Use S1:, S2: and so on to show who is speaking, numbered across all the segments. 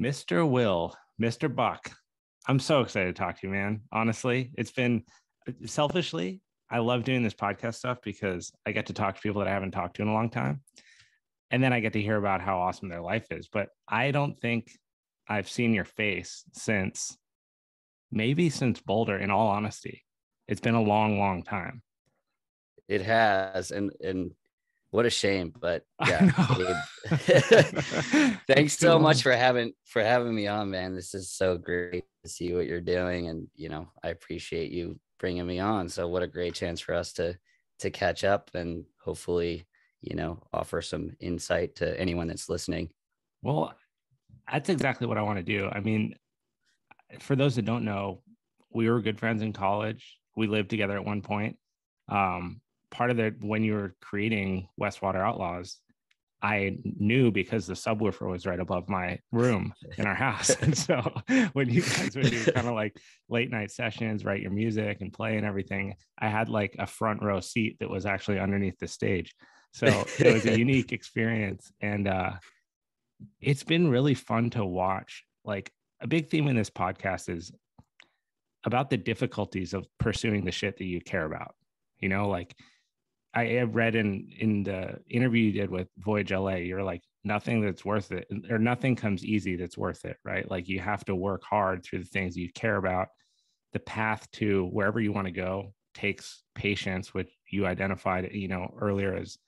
S1: Mr. Will, Mr. Buck. I'm so excited to talk to you, man. Honestly, it's been selfishly, I love doing this podcast stuff because I get to talk to people that I haven't talked to in a long time. And then I get to hear about how awesome their life is. But I don't think I've seen your face since Boulder, in all honesty. It's been a long, long time.
S2: It has, and what a shame, but yeah, Gabe, thanks so much for having me on, man. This is so great to see what you're doing, and I appreciate you bringing me on. So what a great chance for us to catch up and hopefully offer some insight to anyone that's listening.
S1: Well, that's exactly what I want to do. I mean, for those that don't know, we were good friends in college. We lived together at one point. Part of it, when you were creating Westwater Outlaws, I knew because the subwoofer was right above my room in our house. And so when you guys would do kind of like late night sessions, write your music and play and everything, I had like a front row seat that was actually underneath the stage. So it was a unique experience. And it's been really fun to watch. Like, a big theme in this podcast is about the difficulties of pursuing the shit that you care about. Like, I have read in the interview you did with Voyage LA, you're like, nothing that's worth it, or nothing comes easy that's worth it, right? Like, you have to work hard through the things you care about. The path to wherever you want to go takes patience, which you identified, earlier as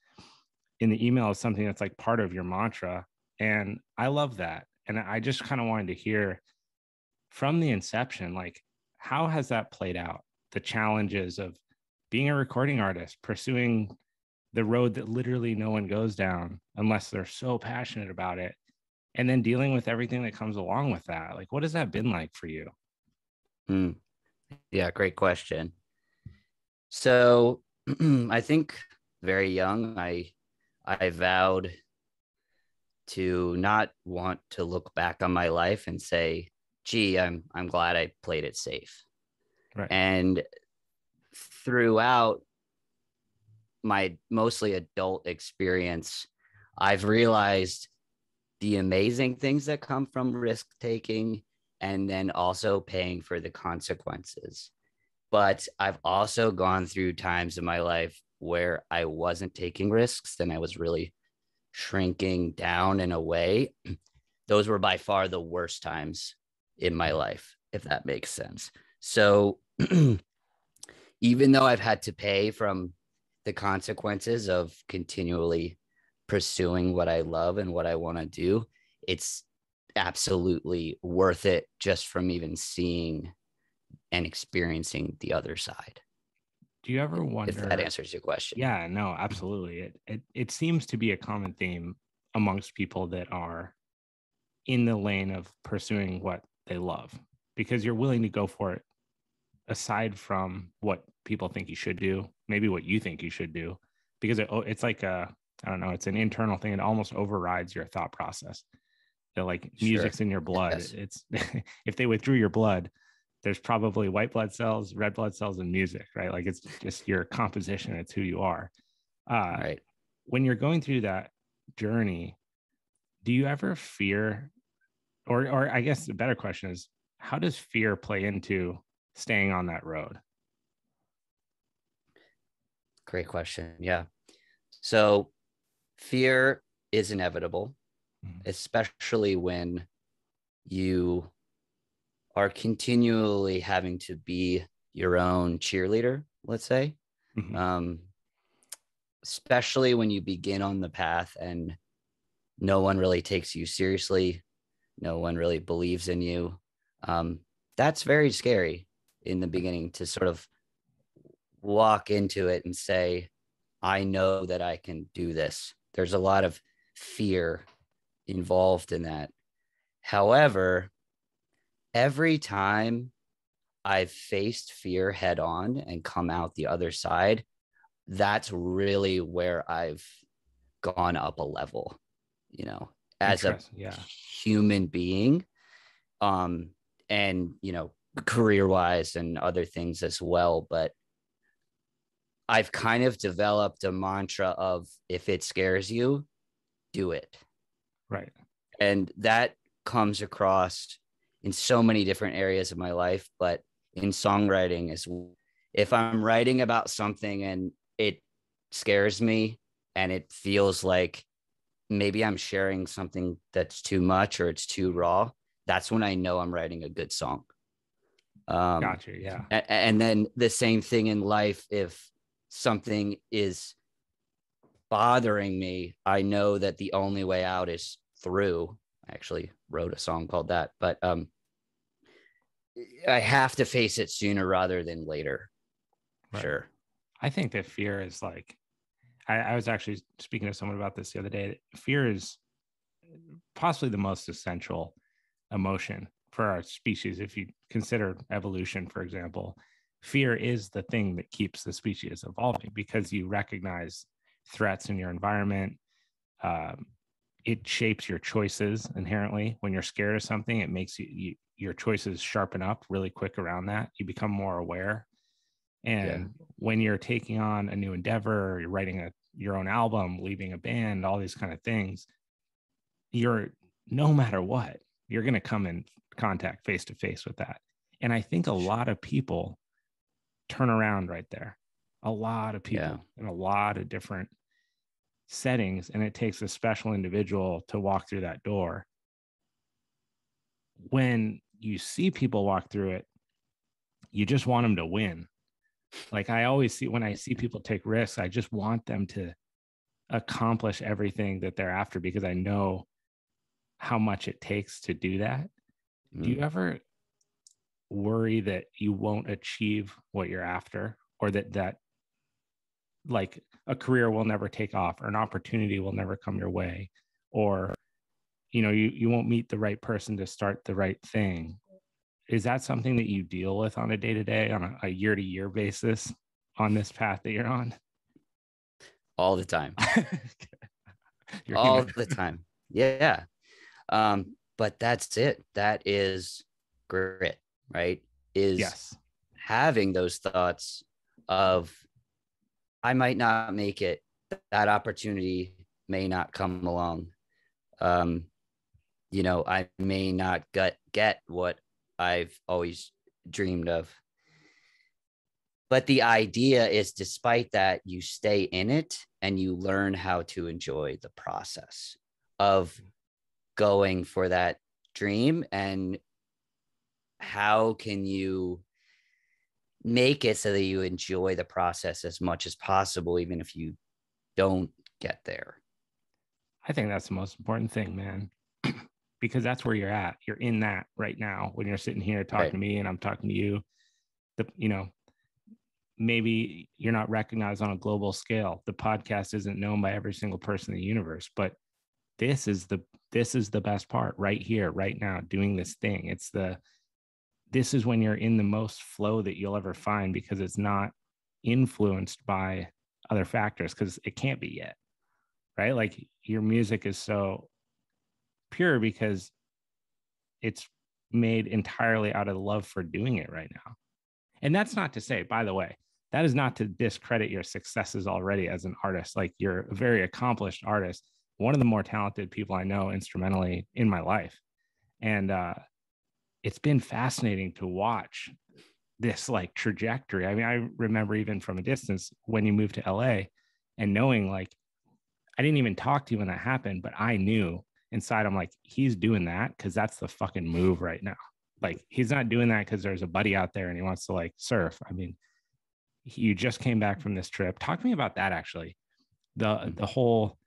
S1: in the email, as something that's like part of your mantra. And I love that. And I just kind of wanted to hear from the inception, like, how has that played out? The challenges of being a recording artist, pursuing the road that literally no one goes down unless they're so passionate about it, and then dealing with everything that comes along with that. Like, what has that been like for you?
S2: Yeah, great question. So I think very young, I vowed to not want to look back on my life and say, gee, I'm glad I played it safe.
S1: Right.
S2: And throughout my mostly adult experience, I've realized the amazing things that come from risk taking and then also paying for the consequences. But I've also gone through times in my life where I wasn't taking risks and I was really shrinking down in a way. Those were by far the worst times in my life, if that makes sense. So even though I've had to pay from the consequences of continually pursuing what I love and what I want to do, it's absolutely worth it just from even seeing and experiencing the other side.
S1: Do you ever wonder
S2: if that answers your question?
S1: Yeah, no, absolutely. It seems to be a common theme amongst people that are in the lane of pursuing what they love, because you're willing to go for it aside from what people think you should do, maybe what you think you should do, because it's like I don't know, it's an internal thing. It almost overrides your thought process. That, like, music's in your blood. Yes. It's if they withdrew your blood, there's probably white blood cells, red blood cells, and music, right? Like, it's just your composition. It's who you are.
S2: Right.
S1: When you're going through that journey, do you ever fear, or I guess the better question is, how does fear play into staying on that road?
S2: Great question. Yeah. So fear is inevitable, especially when you are continually having to be your own cheerleader, let's say. Especially when you begin on the path and no one really takes you seriously. No one really believes in you. That's very scary in the beginning, to sort of walk into it and say, I know that I can do this. There's a lot of fear involved in that. However, every time I've faced fear head on and come out the other side, that's really where I've gone up a level, as a human being, and, career wise and other things as well. But I've kind of developed a mantra of, if it scares you, do it.
S1: Right.
S2: And that comes across in so many different areas of my life, but in songwriting is if I'm writing about something and it scares me and it feels like maybe I'm sharing something that's too much or it's too raw, that's when I know I'm writing a good song.
S1: Gotcha. Yeah.
S2: And then the same thing in life. If something is bothering me, I know that the only way out is through. I actually wrote a song called that, but I have to face it sooner rather than later.
S1: Right.
S2: Sure.
S1: I think that fear is like, I was actually speaking to someone about this the other day. Fear is possibly the most essential emotion for our species. If you consider evolution, for example, fear is the thing that keeps the species evolving, because you recognize threats in your environment. It shapes your choices inherently. When you're scared of something, it makes your choices sharpen up really quick around that. You become more aware. And when you're taking on a new endeavor, you're writing your own album, leaving a band, all these kind of things, you're, no matter what, you're going to come in contact face to face with that. And I think a lot of people turn around right there. A lot of people in a lot of different settings, and it takes a special individual to walk through that door. When you see people walk through it, you just want them to win. Like I always see, when I see people take risks, I just want them to accomplish everything that they're after, because I know how much it takes to do that. Do you ever worry that you won't achieve what you're after, or that like a career will never take off, or an opportunity will never come your way, or you won't meet the right person to start the right thing? Is that something that you deal with on a day-to-day, on a year-to-year basis on this path that you're on?
S2: All the time. All the time. Yeah. But that's it. That is grit, right? Is having those thoughts of, I might not make it. That opportunity may not come along. I may not get what I've always dreamed of. But the idea is, despite that, you stay in it and you learn how to enjoy the process of going for that dream. And how can you make it so that you enjoy the process as much as possible, even if you don't get there?
S1: I think that's the most important thing, man, because that's where you're at. You're in that right now when you're sitting here talking to me and I'm talking to you. Maybe you're not recognized on a global scale. The podcast isn't known by every single person in the universe, but this is the best part right here, right now, doing this thing. This is when you're in the most flow that you'll ever find, because it's not influenced by other factors, because it can't be yet, right? Like your music is so pure because it's made entirely out of love for doing it right now. And that's not to say, by the way, that is not to discredit your successes already as an artist. Like, you're a very accomplished artist, one of the more talented people I know instrumentally in my life. And it's been fascinating to watch this like trajectory. I mean, I remember even from a distance when you moved to LA and knowing, like, I didn't even talk to you when that happened, but I knew inside, I'm like, he's doing that because that's the fucking move right now. Like, he's not doing that because there's a buddy out there and he wants to like surf. I mean, you just came back from this trip. Talk to me about that, actually. The whole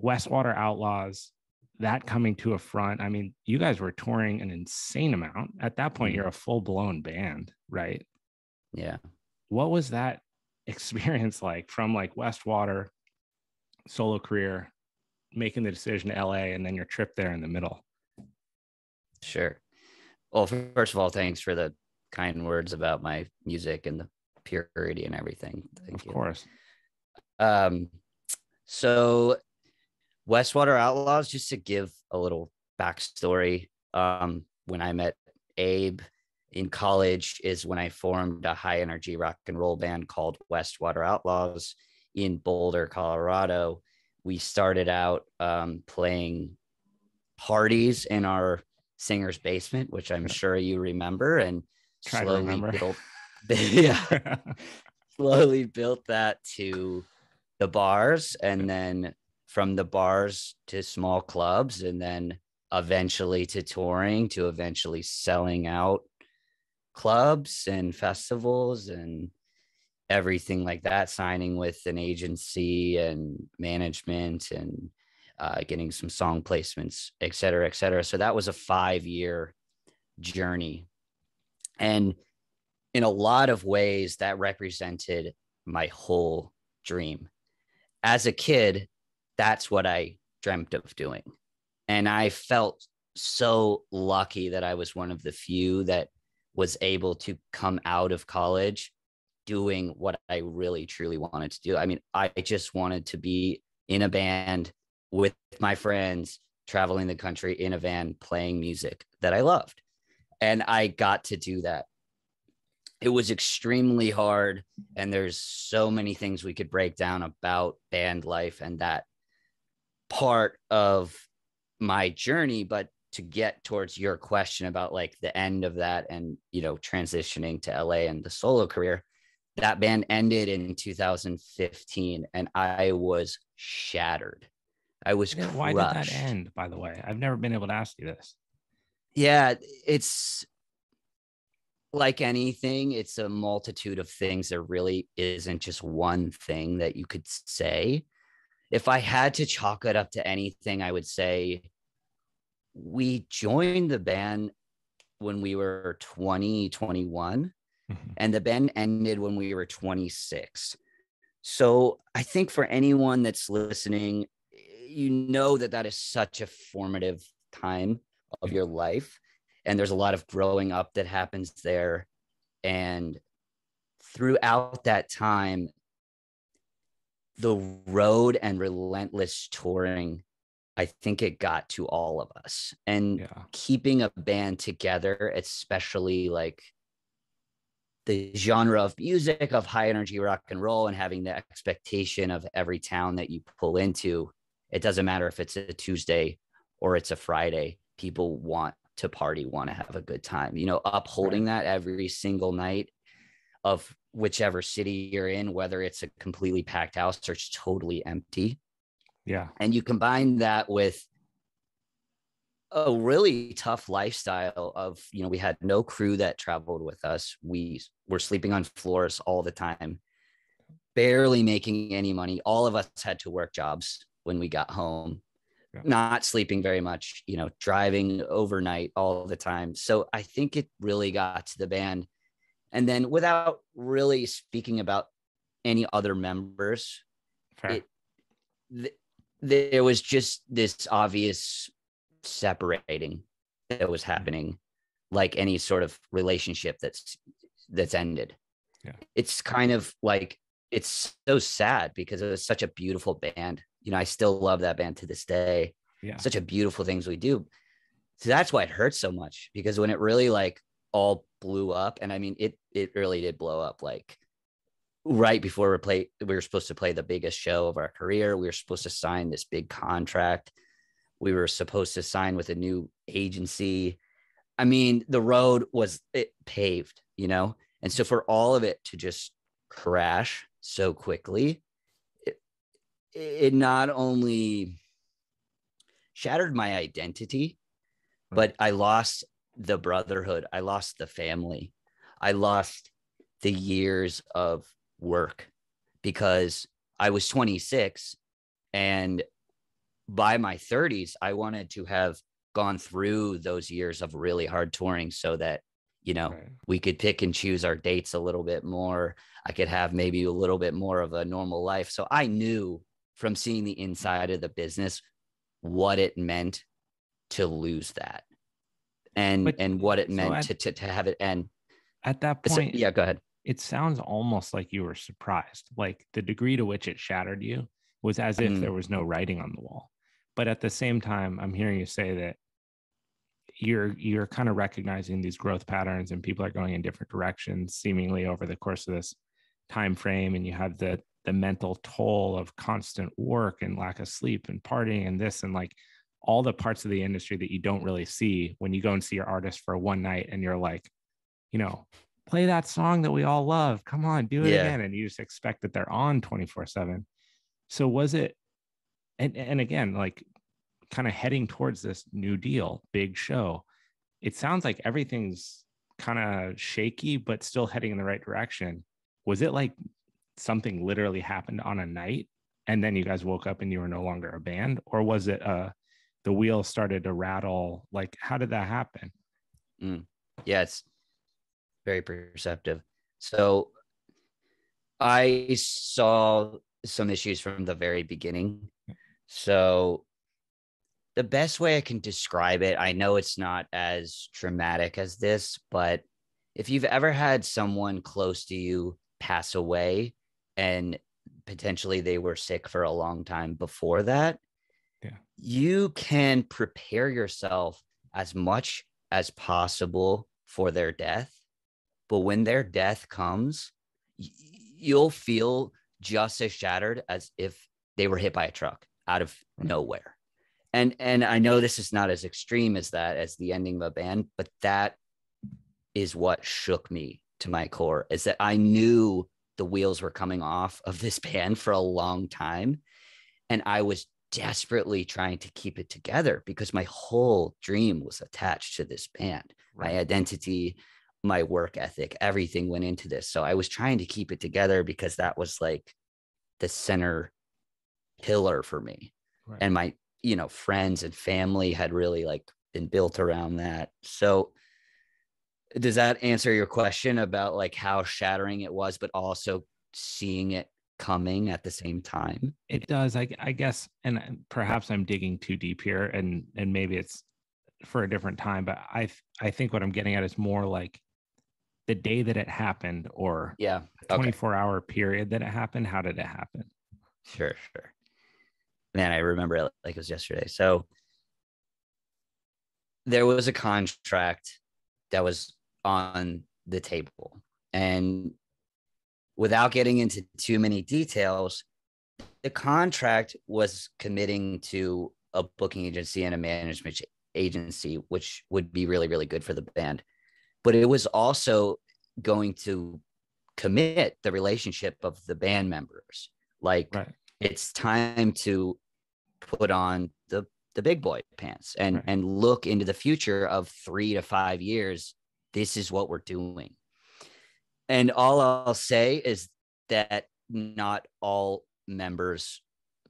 S1: Westwater Outlaws, that coming to a front. I mean, you guys were touring an insane amount. At that point, you're a full-blown band, right?
S2: Yeah.
S1: What was that experience like, from like Westwater, solo career, making the decision to LA, and then your trip there in the middle?
S2: Sure. Well, first of all, thanks for the kind words about my music and the purity and everything. Thank you. Of
S1: course.
S2: So Westwater Outlaws, just to give a little backstory, when I met Abe in college is when I formed a high energy rock and roll band called Westwater Outlaws in Boulder, Colorado. We started out playing parties in our singer's basement, which I'm sure you remember, and
S1: Try to
S2: slowly
S1: remember.
S2: built, yeah, slowly built that to the bars, and then from the bars to small clubs, and then eventually to touring, to eventually selling out clubs and festivals and everything like that, signing with an agency and management and getting some song placements, et cetera, et cetera. So that was a 5-year journey. And in a lot of ways, that represented my whole dream. As a kid, that's what I dreamt of doing. And I felt so lucky that I was one of the few that was able to come out of college doing what I really truly wanted to do. I mean, I just wanted to be in a band with my friends, traveling the country in a van, playing music that I loved. And I got to do that. It was extremely hard. And there's so many things we could break down about band life and that part of my journey. But to get towards your question about like the end of that and, you know, transitioning to LA and the solo career, that band ended in 2015 and I was shattered. I was crushed.
S1: Why did that end, by the way? I've never been able to ask you this.
S2: Yeah, it's like anything, it's a multitude of things. There really isn't just one thing that you could say. If I had to chalk it up to anything, I would say we joined the band when we were 20, 21, and the band ended when we were 26. So I think for anyone that's listening, you know that that is such a formative time of your life. And there's a lot of growing up that happens there. And throughout that time, the road and relentless touring, I think it got to all of us. And keeping a band together, especially like the genre of music of high energy rock and roll, and having the expectation of every town that you pull into, it doesn't matter if it's a Tuesday or it's a Friday, people want to party, want to have a good time, you know, upholding that every single night of whichever city you're in, whether it's a completely packed house or it's totally empty.
S1: Yeah.
S2: And you combine that with a really tough lifestyle of, you know, we had no crew that traveled with us. We were sleeping on floors all the time, barely making any money. All of us had to work jobs when we got home, not sleeping very much, you know, driving overnight all the time. So I think it really got to the band. And then without really speaking about any other members, there was just this obvious separating that was happening, like any sort of relationship that's ended. It's kind of like, it's so sad because it was such a beautiful band. You know, I still love that band to this day. Such a beautiful things we do. So that's why it hurts so much, because when it really like all blew up, and I mean it really did blow up, like right before we were supposed to play the biggest show of our career. We were supposed to sign this big contract. We were supposed to sign with a new agency. I mean, the road was paved, you know? And so for all of it to just crash so quickly, it not only shattered my identity, but I lost the brotherhood. I lost the family. I lost the years of work, because I was 26, and by my 30s, I wanted to have gone through those years of really hard touring so that, you know, we could pick and choose our dates a little bit more. I could have maybe a little bit more of a normal life. So I knew from seeing the inside of the business what it meant to lose that, and what it meant to have it end.
S1: At that point,
S2: yeah, go ahead.
S1: It sounds almost like you were surprised, like the degree to which it shattered you was as if there was no writing on the wall. But at the same time, I'm hearing you say that you're kind of recognizing these growth patterns, and people are going in different directions seemingly over the course of this time frame, and you have the mental toll of constant work and lack of sleep and partying and this, and like all the parts of the industry that you don't really see when you go and see your artist for one night and you're like, you know, play that song that we all love. Come on, do it again. And you just expect that they're on 24/7. So was it, and again, like kind of heading towards this new deal, big show, it sounds like everything's kind of shaky, but still heading in the right direction. Was it like something literally happened on a night and then you guys woke up and you were no longer a band? Or was it the wheels started to rattle? Like, how did that happen?
S2: Yeah, it's very perceptive. So I saw some issues from the very beginning. So the best way I can describe it, I know it's not as dramatic as this, but if you've ever had someone close to you pass away and potentially they were sick for a long time before that, you can prepare yourself as much as possible for their death. But when their death comes, you'll feel just as shattered as if they were hit by a truck out of nowhere. And I know this is not as extreme as that, as the ending of a band, but that is what shook me to my core, is that I knew the wheels were coming off of this band for a long time. And I was desperately trying to keep it together because my whole dream was attached to this band. My identity, my work ethic, everything went into this. So I was trying to keep it together because that was like the center pillar for me. And my, you know, friends and family had really like been built around that. So does that answer your question about like how shattering it was, but also seeing it coming at the same time?
S1: It does. I guess, and perhaps I'm digging too deep here, and maybe it's for a different time, but I think what I'm getting at is more like the day that it happened, or 24-hour period that it happened. How did it happen?
S2: Sure. Man, I remember it like it was yesterday. So there was a contract that was on the table, and without getting into too many details, the contract was committing to a booking agency and a management agency, which would be really, really good for the band. But it was also going to commit the relationship of the band members. Like, it's time to put on the big boy pants and look into the future of 3 to 5 years. This is what we're doing. And all I'll say is that not all members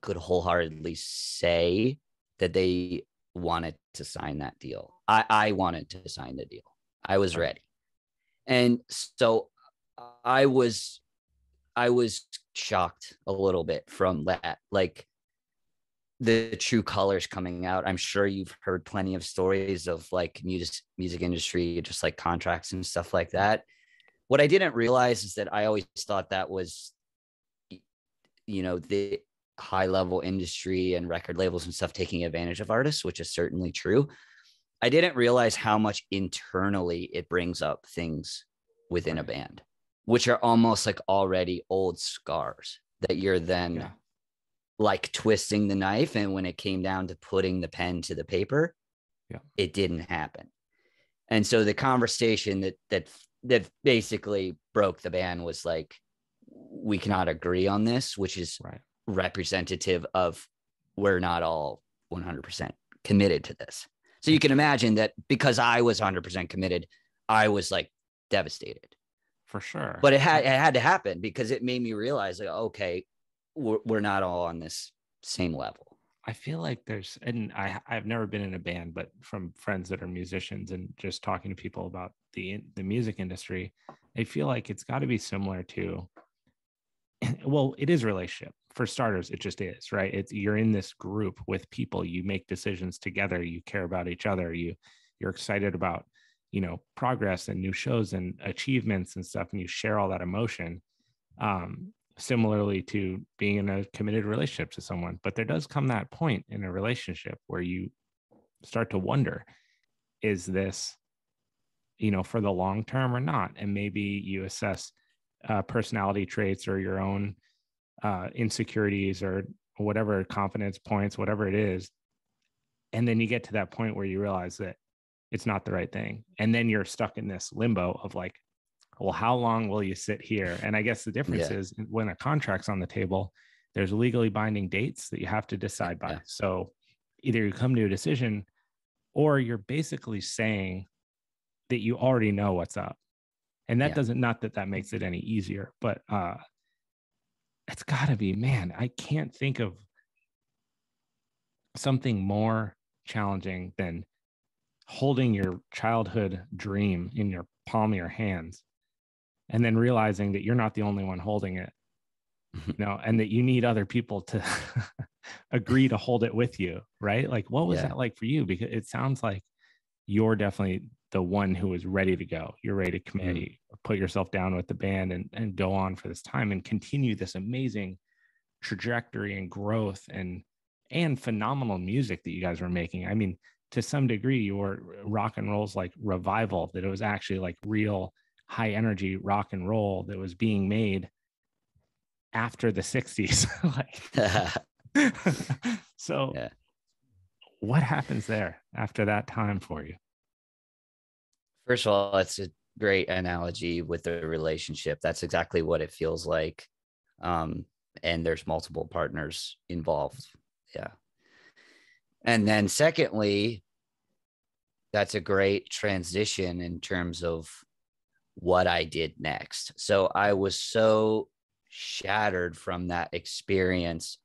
S2: could wholeheartedly say that they wanted to sign that deal. I wanted to sign the deal. I was ready. And so I was shocked a little bit from that, like the true colors coming out. I'm sure you've heard plenty of stories of like music industry, just like contracts and stuff like that. What I didn't realize is that I always thought that was, you know, the high level industry and record labels and stuff taking advantage of artists, which is certainly true. I didn't realize how much internally it brings up things within a band, which are almost like already old scars that you're then like twisting the knife. And when it came down to putting the pen to the paper, it didn't happen. And so the conversation that basically broke the band was like, we cannot agree on this, which is representative of we're not all 100% committed to this. So you can imagine that because I was 100% committed, I was like devastated.
S1: For sure.
S2: But it had to happen because it made me realize, like, okay, we're not all on this same level.
S1: I feel like there's, and I've never been in a band, but from friends that are musicians and just talking to people about the music industry, I feel like it's got to be similar to, well, it is a relationship. For starters, it just is, right? You're in this group with people, you make decisions together, you care about each other, you're excited about, you know, progress and new shows and achievements and stuff, and you share all that emotion. Similarly to being in a committed relationship to someone. But there does come that point in a relationship where you start to wonder, is this, you know, for the long term or not? And maybe you assess personality traits or your own insecurities or whatever, confidence points, whatever it is. And then you get to that point where you realize that it's not the right thing. And then you're stuck in this limbo of like, well, how long will you sit here? And I guess the difference is when a contract's on the table, there's legally binding dates that you have to decide by. So either you come to a decision or you're basically saying that you already know what's up. And that doesn't, not that that makes it any easier, but it's gotta be, man, I can't think of something more challenging than holding your childhood dream in your palm of your hands and then realizing that you're not the only one holding it, you know, and that you need other people to agree to hold it with you, right? Like, what was that like for you? Because it sounds like you're definitely the one who is ready to go. You're ready to commit, put yourself down with the band and go on for this time and continue this amazing trajectory and growth and phenomenal music that you guys were making. I mean, to some degree, your rock and roll's like revival, that it was actually like real high energy rock and roll that was being made after the 60s. Like, so what happens there after that time for you?
S2: First of all, it's a great analogy with the relationship. That's exactly what it feels like. And there's multiple partners involved. Yeah. And then secondly, that's a great transition in terms of what I did next. So I was so shattered from that experience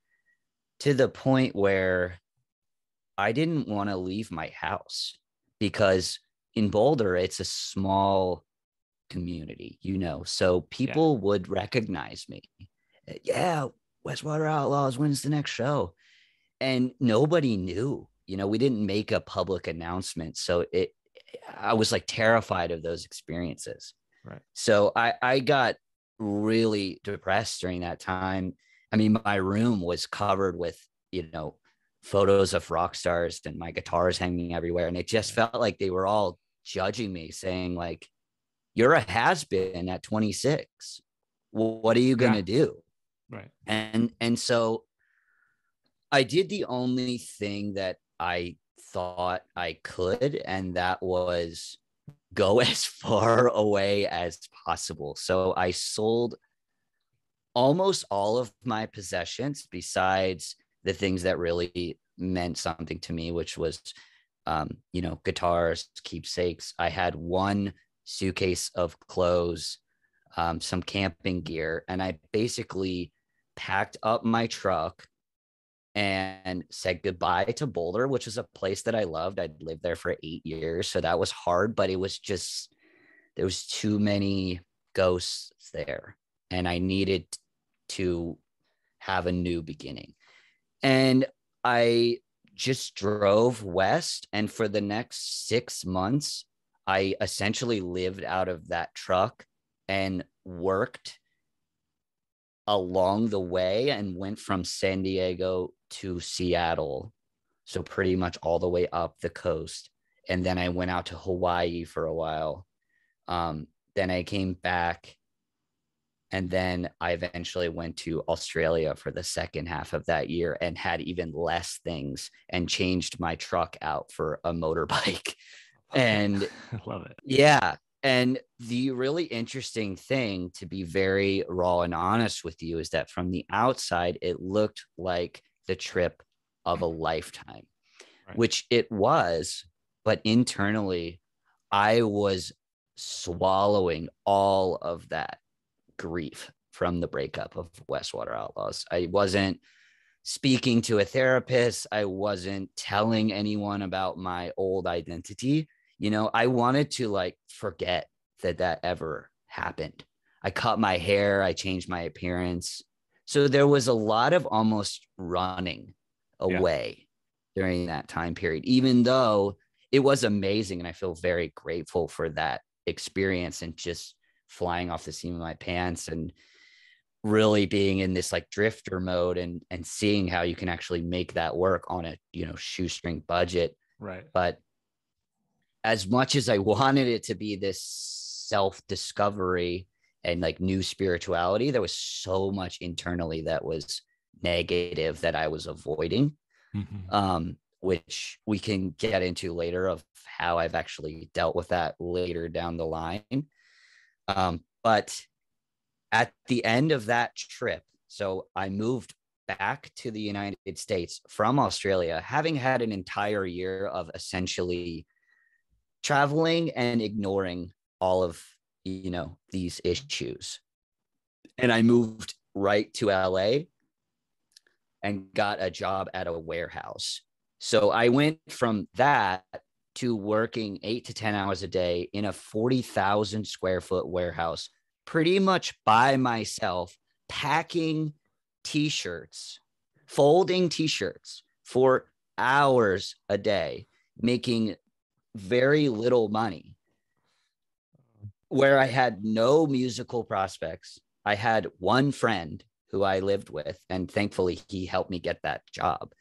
S2: to the point where I didn't want to leave my house, because in Boulder, it's a small community, you know, so people would recognize me. Yeah, Westwater Outlaws, when's the next show? And nobody knew, you know, we didn't make a public announcement. So I was like terrified of those experiences.
S1: Right.
S2: So I got really depressed during that time. I mean, my room was covered with, you know, photos of rock stars and my guitars hanging everywhere. And it just felt like they were all judging me, saying like, you're a has-been at 26. What are you going to do?
S1: Right.
S2: And so I did the only thing that I thought I could, and that was go as far away as possible. So I sold almost all of my possessions besides the things that really meant something to me, which was, you know, guitars, keepsakes. I had one suitcase of clothes, some camping gear, and I basically packed up my truck and said goodbye to Boulder, which is a place that I loved. I'd lived there for 8 years. So that was hard, but it was just, there was too many ghosts there and I needed to have a new beginning. And I just drove west. And for the next 6 months, I essentially lived out of that truck and worked along the way and went from San Diego to Seattle. So pretty much all the way up the coast. And then I went out to Hawaii for a while. Then I came back. And then I eventually went to Australia for the second half of that year and had even less things and changed my truck out for a motorbike. And
S1: I love it.
S2: Yeah. And the really interesting thing, to be very raw and honest with you, is that from the outside, it looked like the trip of a lifetime, which it was. But internally, I was swallowing all of that grief from the breakup of Westwater Outlaws. I wasn't speaking to a therapist. I wasn't telling anyone about my old identity. You know, I wanted to like forget that ever happened. I cut my hair, I changed my appearance. So there was a lot of almost running away during that time period, even though it was amazing. And I feel very grateful for that experience and just flying off the seam of my pants and really being in this like drifter mode and seeing how you can actually make that work on a, you know, shoestring budget.
S1: Right.
S2: But as much as I wanted it to be this self-discovery and like new spirituality, there was so much internally that was negative that I was avoiding. which we can get into later of how I've actually dealt with that later down the line. But at the end of that trip, so I moved back to the United States from Australia, having had an entire year of essentially traveling and ignoring all of, these issues. And I moved right to LA and got a job at a warehouse. So I went from that to working 8 to 10 hours a day in a 40,000 square foot warehouse, pretty much by myself, packing t-shirts, folding t-shirts for hours a day, making very little money, where I had no musical prospects. I had one friend who I lived with, and thankfully he helped me get that job.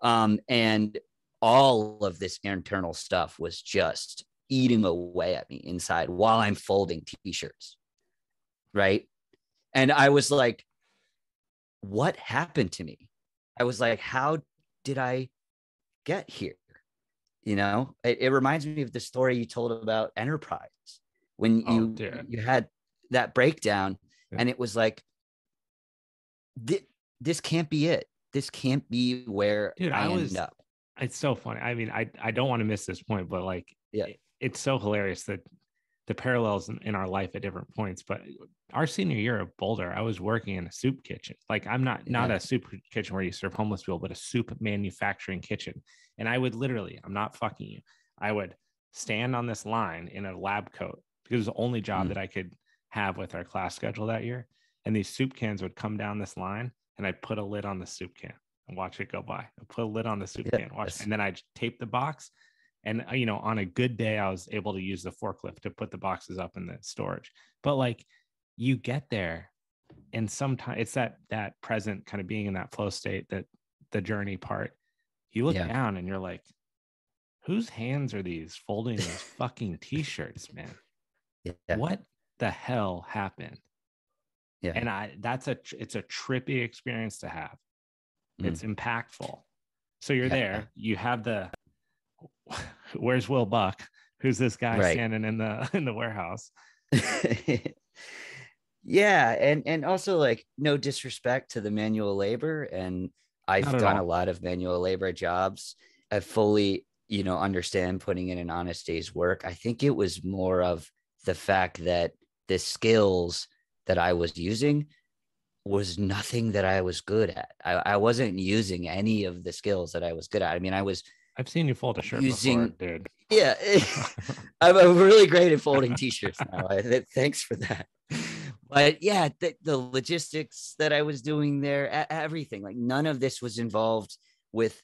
S2: And all of this internal stuff was just eating away at me inside while I'm folding t-shirts. Right. And I was like, what happened to me? I was like, how did I get here? It reminds me of the story you told about Enterprise when you had that breakdown, and it was like, this can't be it. This can't be where I end up.
S1: It's so funny. I mean, I don't want to miss this point, but like, it's so hilarious that the parallels in our life at different points. But our senior year of Boulder, I was working in a soup kitchen. Like, I'm not a soup kitchen where you serve homeless people, but a soup manufacturing kitchen. And I would literally, I'm not fucking you, I would stand on this line in a lab coat because it was the only job that I could have with our class schedule that year. And these soup cans would come down this line, and I'd put a lid on the soup can and watch it go by. I'd put a lid on the soup can, watch, and then I'd tape the box. And, on a good day, I was able to use the forklift to put the boxes up in the storage. But like, you get there, and sometimes it's that present kind of being in that flow state, that the journey part. You look down and you're like, whose hands are these folding these fucking t-shirts, man? What the hell happened? And it's a trippy experience to have. It's impactful. So you're there, you have where's Will Buck? Who's this guy standing in the warehouse?
S2: And also, like, no disrespect to the manual labor, and I've done a lot of manual labor jobs. I fully, understand putting in an honest day's work. I think it was more of the fact that the skills that I was using was nothing that I was good at. I wasn't using any of the skills that I was good at. I mean,
S1: I've seen you fold a shirt before, dude.
S2: Yeah. I'm really great at folding t-shirts now. Thanks for that. But yeah, the logistics that I was doing there, everything, like, none of this was involved with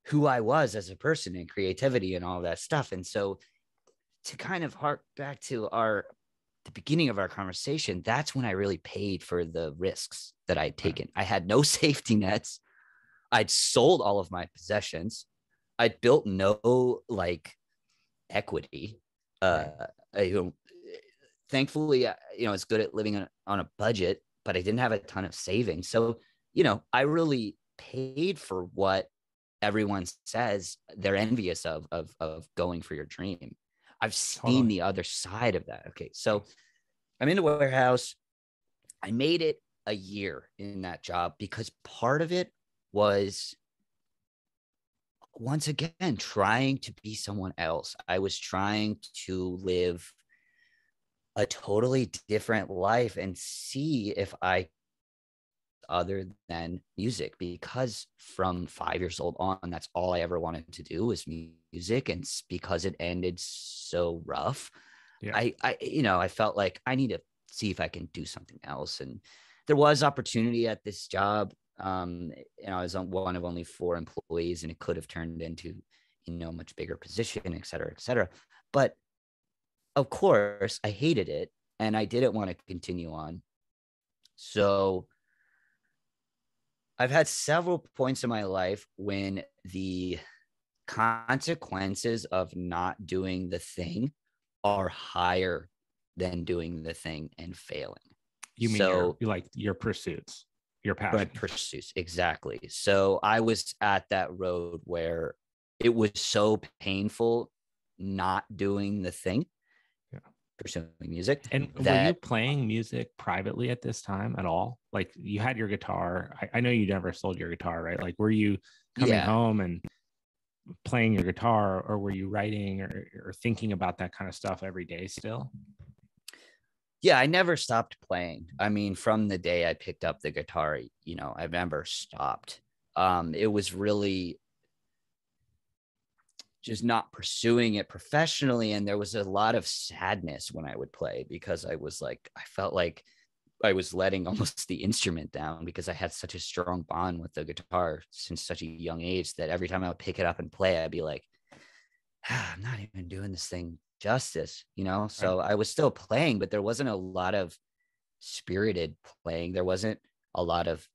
S2: who I was as a person and creativity and all that stuff. And so, to kind of hark back to the beginning of our conversation, that's when I really paid for the risks that I'd taken. I had no safety nets. I'd sold all of my possessions. I'd built no equity. Thankfully, it's good at living on a budget, but I didn't have a ton of savings. So, I really paid for what everyone says they're envious of going for your dream. I've seen the other side of that. Okay. So I'm in a warehouse. I made it a year in that job because part of it was, once again, trying to be someone else. I was trying to live a totally different life and see if I, other than music, because from 5 years old on, that's all I ever wanted to do was music. And because it ended so rough, I felt like I need to see if I can do something else. And there was opportunity at this job. I was one of only 4 employees, and it could have turned into, a much bigger position, et cetera, et cetera. But of course, I hated it, and I didn't want to continue on. So I've had several points in my life when the consequences of not doing the thing are higher than doing the thing and failing.
S1: You mean your pursuits, your passion?
S2: My pursuits, exactly. So I was at that road where it was so painful not doing the thing, pursuing music.
S1: And were you playing music privately at this time at all? Like you had your guitar. I know you never sold your guitar, right? Like were you coming home and playing your guitar, or were you writing or thinking about that kind of stuff every day still?
S2: Yeah, I never stopped playing. I mean, from the day I picked up the guitar, you know, I've never stopped. It was really just not pursuing it professionally. And there was a lot of sadness when I would play, because I was like, I felt like I was letting almost the instrument down, because I had such a strong bond with the guitar since such a young age that every time I would pick it up and play, I'd be like, I'm not even doing this thing justice, you know? So I was still playing, but there wasn't a lot of spirited playing. There wasn't a lot of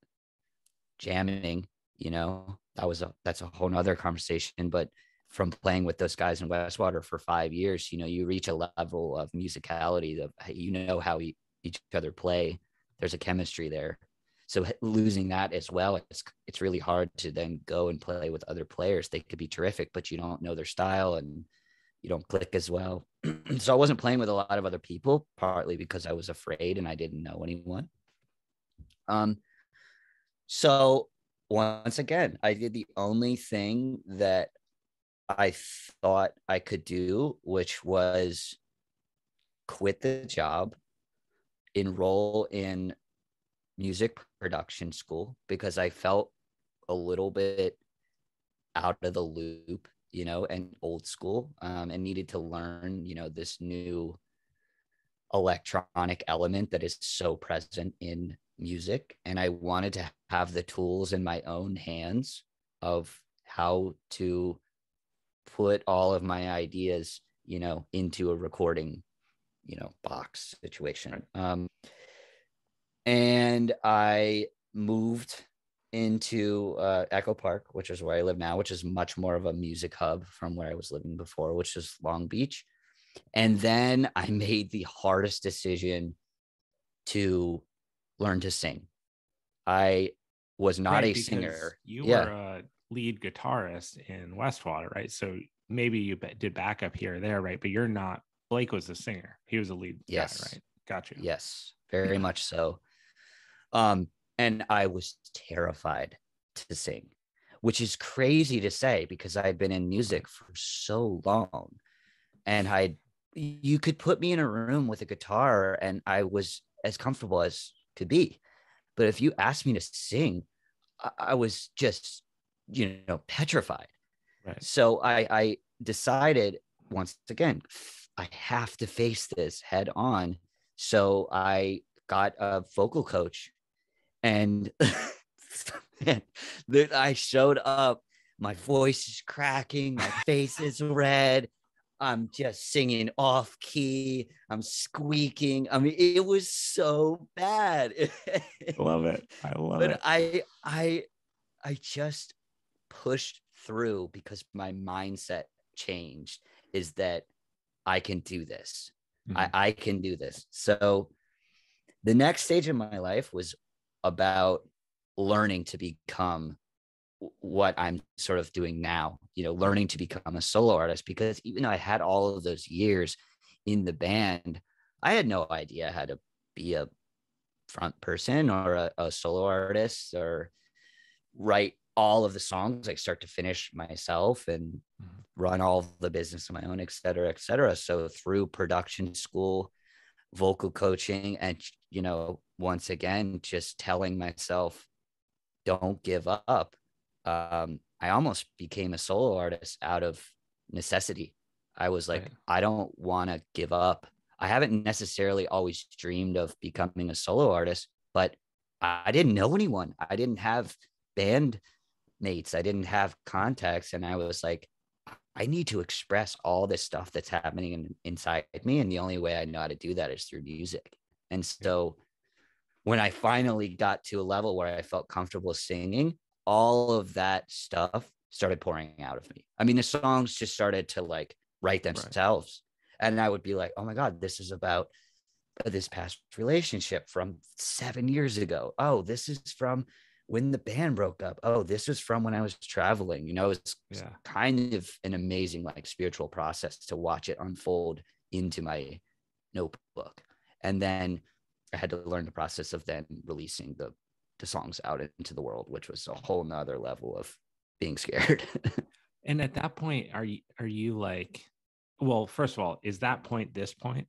S2: jamming, you know? That's a whole nother conversation. But from playing with those guys in Westwater for 5 years, you know, you reach a level of musicality of, you know, how each other play. There's a chemistry there. So losing that as well, it's really hard to then go and play with other players. They could be terrific, but you don't know their style and you don't click as well. So I wasn't playing with a lot of other people, partly because I was afraid and I didn't know anyone. So once again, I did the only thing that I thought I could do, which was quit the job, enroll in music production school, because I felt a little bit out of the loop, you know, and old school, and needed to learn, you know, this new electronic element that is so present in music. And I wanted to have the tools in my own hands of how to put all of my ideas, you know, into a recording, you know, box situation. And I moved into Echo Park, which is where I live now, which is much more of a music hub from where I was living before, which is Long Beach. And then I made the hardest decision to learn to sing. I was not a singer.
S1: You were a lead guitarist in Westwater, right? So maybe you did backup here or there, right? But you're not. Blake was a singer. He was a lead guy, right? Gotcha.
S2: Yes, very much so. And I was terrified to sing, which is crazy to say because I had been in music for so long, and you could put me in a room with a guitar and I was as comfortable as could be. But if you asked me to sing, I was just, you know, petrified. Right. So I decided once again, I have to face this head on. So I got a vocal coach, and that I showed up, my voice is cracking, my face is red, I'm just singing off key, I'm squeaking. I mean, it was so bad.
S1: Love it. I love it.
S2: But I just pushed through because my mindset changed, is that I can do this. I can do this. So the next stage of my life was about learning to become what I'm sort of doing now, you know, learning to become a solo artist, because even though I had all of those years in the band, I had no idea how to be a front person or a solo artist or write all of the songs like start to finish myself and run all the business on my own, et cetera, et cetera. So through production school, vocal coaching, and, you know, once again, just telling myself, don't give up. I almost became a solo artist out of necessity. I was like, I don't want to give up. I haven't necessarily always dreamed of becoming a solo artist, but I didn't know anyone. I didn't have band mates. I didn't have contacts. And I was like, I need to express all this stuff that's happening inside me. And the only way I know how to do that is through music. And so when I finally got to a level where I felt comfortable singing, all of that stuff started pouring out of me. I mean, the songs just started to like write themselves. And I would be like, oh my God, this is about this past relationship from 7 years ago. Oh, this is from when the band broke up, oh, this was from when I was traveling. You know, it's
S1: Yeah.
S2: kind of an amazing like spiritual process to watch it unfold into my notebook. And then I had to learn the process of then releasing the songs out into the world, which was a whole nother level of being scared.
S1: And at that point, are you like, well, first of all, is that point this point?